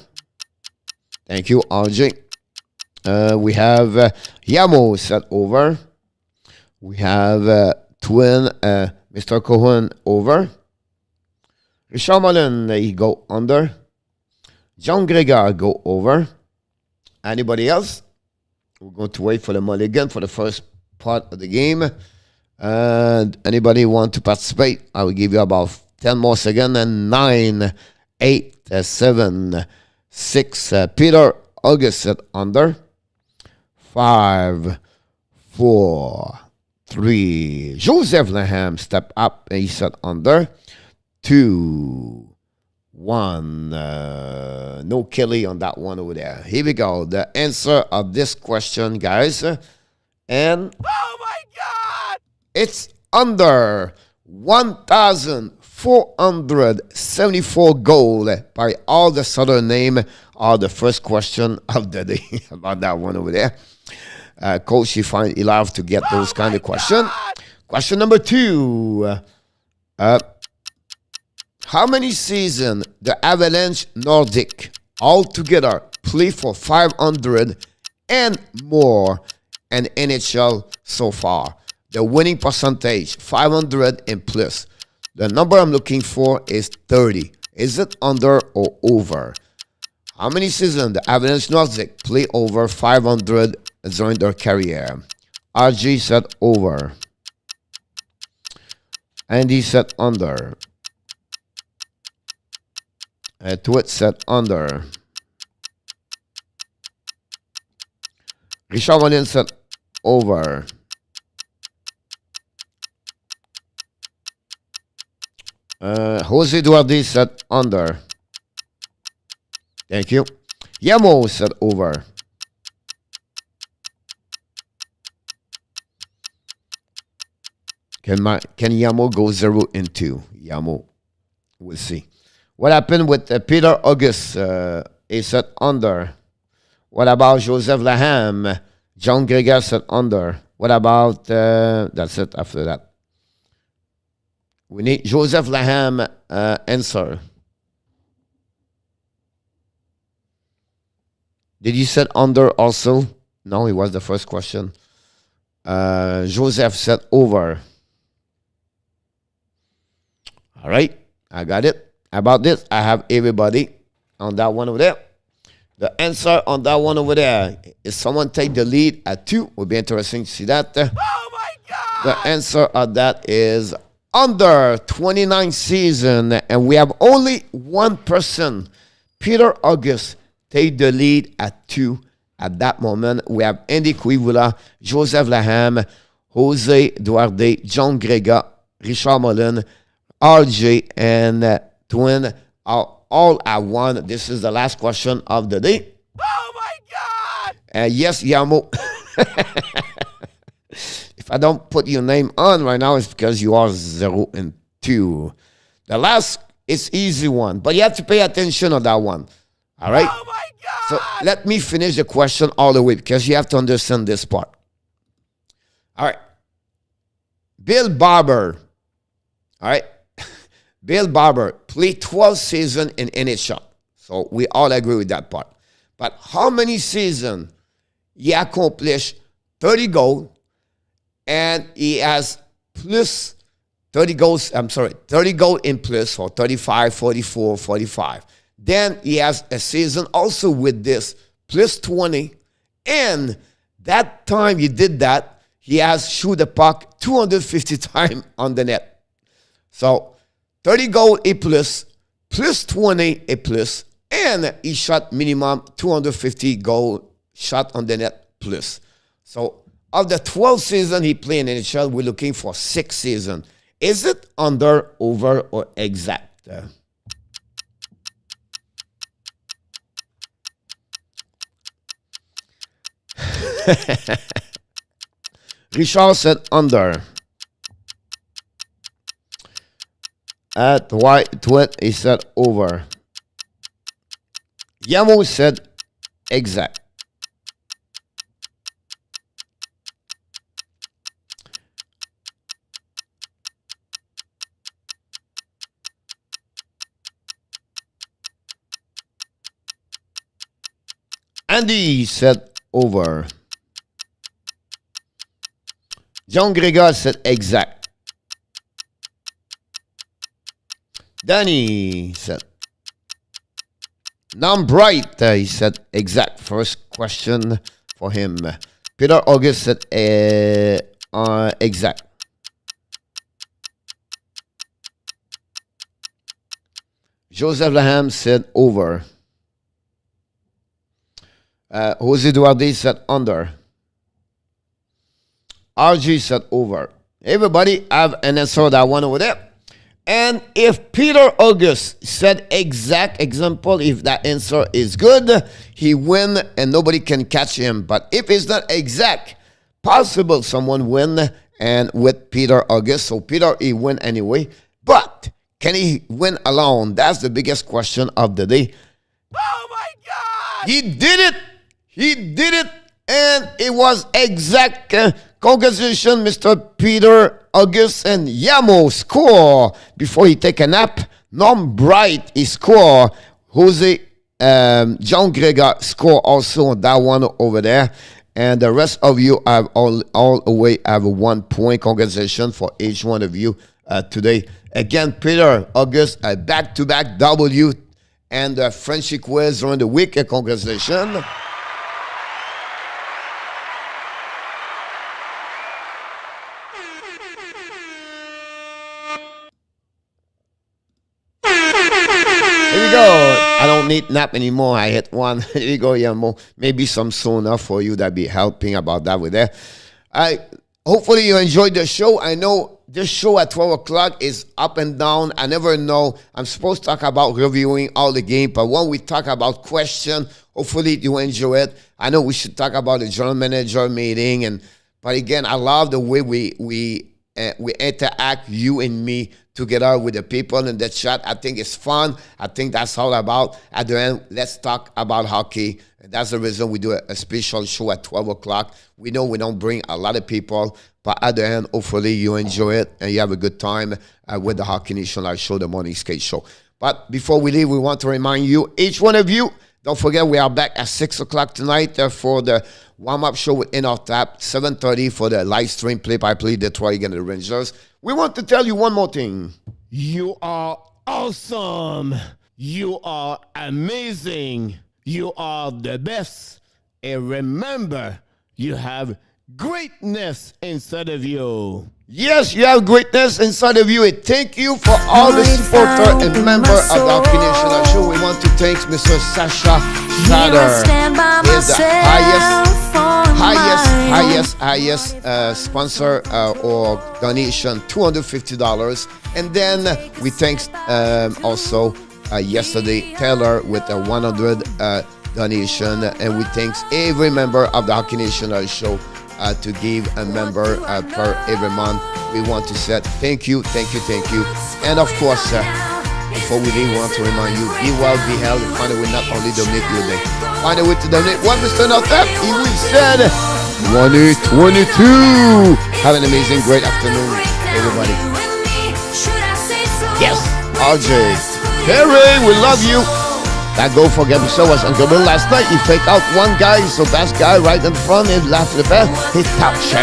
Thank you, RJ. We have Yamo said over. We have Twin, Mr. Cohen over. Richard Mullen, he go under. John Gregor go over. Anybody else? We're going to wait for the mulligan for the first part of the game. And anybody want to participate? I will give you about 10 more seconds. And 9, 8, 7, 6. Peter August said under. 5, 4, 3. Joseph LANHAM step up and he said under. 2, 1. No Kelly on that one over there. Here we go. The answer of this question, guys. And Oh my God! it's under 1,474 gold by all the southern name are the first question of the day. About that one over there. Coach, he loves to get those kind of questions. Question number 2. How many seasons the Avalanche Nordic altogether play for 500 and more in NHL so far? The winning percentage, 500 and plus. The number I'm looking for is 30. Is it under or over? How many seasons the Avalanche Nordic play over 500 during their career? RG said over. Andy said under. Twit said under. Richard Wallen said over. Jose Duarte said under. Thank you. Yamo said over. Can Yamo go 0 and 2? Yamo. We'll see. What happened with Peter August? He said under. What about Joseph Laham? John Greger said under. What about, that's it after that. We need Joseph Laham answer. Did you say under also? No, it was the first question. Joseph said over. All right, I got it. About this, I have everybody on that one over there. The answer on that one over there, if someone take the lead at 2, would be interesting to see that. Oh my God! The answer of that is under 29 season, and we have only one person, Peter August, take the lead at 2. At that moment, we have Andy Quivula, Joseph Laham, Jose Duarte, John Greger, Richard Mullen, RJ, and Twin are all at 1. This is the last question of the day. Oh my God! Yes, Yamo. If I don't put your name on right now, it's because you are 0 and 2. The last is easy one, but you have to pay attention on that one. All right? Oh my God! So let me finish the question all the way because you have to understand this part. All right. Bill Barber. All right. Bill Barber played 12 seasons in NHL. So we all agree with that part. But how many seasons he accomplished 30 goals and he has plus 30 goals, 30 goals in plus for 35, 44, 45. Then he has a season also with this plus 20. And that time he did that, he has shoot the puck 250 times on the net. So 30 goal A plus, plus 20 A plus, and he shot minimum 250 goal shot on the net plus. So of the 12 seasons he played in NHL, we're looking for 6 seasons. Is it under, over, or exact? Richard said under. At White Twit, he said over. Yamo said exact. Andy said over. John Greger said exact. Danny said, Nam Bright, he said exact. First question for him. Peter August said exact. Joseph Laham said over. Jose Duarte said under. RG said over. Everybody have an answer that one over there. And if Peter August said exact example, if that answer is good, he win and nobody can catch him. But if it's not exact, possible someone win and with Peter August. So Peter, he win anyway. But can he win alone? That's the biggest question of the day. Oh my God! He did it. He did it. And it was exact. Congratulations, Mr. Peter August and Yamo score before he take a nap. Norm Bright, he score. Jose John Gregor score also on that one over there. And the rest of you have all the way have 1 point. Congratulations for each one of you today. Again, Peter August, back-to-back W and the Frenchy quiz during the week. Congratulations. Here we go. I don't need nap anymore. I hit one. Here we go, Yamo. Maybe some sauna for you that be helping about that with that. Hopefully you enjoyed the show. I know this show at 12 o'clock is up and down. I never know. I'm supposed to talk about reviewing all the game, but when we talk about question, hopefully you enjoy it. I know we should talk about the general manager meeting, but again, I love the way we interact, you and me, together with the people in the chat. I think it's fun. I think that's all about. At the end, let's talk about hockey. And that's the reason we do a special show at 12 o'clock. We know we don't bring a lot of people, but at the end, hopefully you enjoy it and you have a good time with the Hockey Nation Live Show, the Morning Skate Show. But before we leave, we want to remind you, each one of you, don't forget we are back at 6 o'clock tonight for the warm-up show with In Our Tap, 7:30 for the live stream play-by-play Detroit against the Rangers. We want to tell you one more thing. You are awesome. You are amazing. You are the best. And remember, you have greatness inside of you. Yes, you have greatness inside of you. And thank you for all the supporter and member of the Hockey Nation Show. We want to thank Mr. SASCHA SCHRADER. Is the highest sponsor or donation, $250. And then we thanks also yesterday Taylor with a 100 donation. And we thanks every member of the Hockey Nation Show to give a member per every month. We want to say thank you. And of course, before we leave, we want to remind you, be well, be healthy. Find a way not only donate your day. Find a way to donate 1% of that. We said 2022. Have an amazing, great afternoon, everybody. Yes, RJ. Perry, we love you. That goal for Gabriel was unbelievable last night. He faked out one guy, so best guy right in front, and left to the back. His top shell.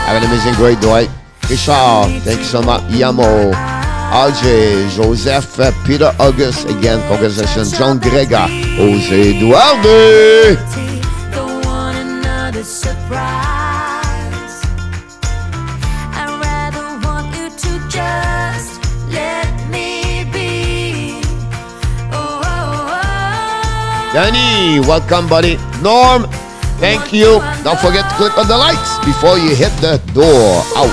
Have an amazing, great Dwight. Richard, thank you so much. Yamo, RJ, Joseph, Peter August, again, congratulations. John Gregor, Jose Duarte. Danny, welcome, buddy. Norm, thank you. Don't forget to click on the likes before you hit the door. Out.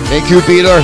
Thank you, Peter.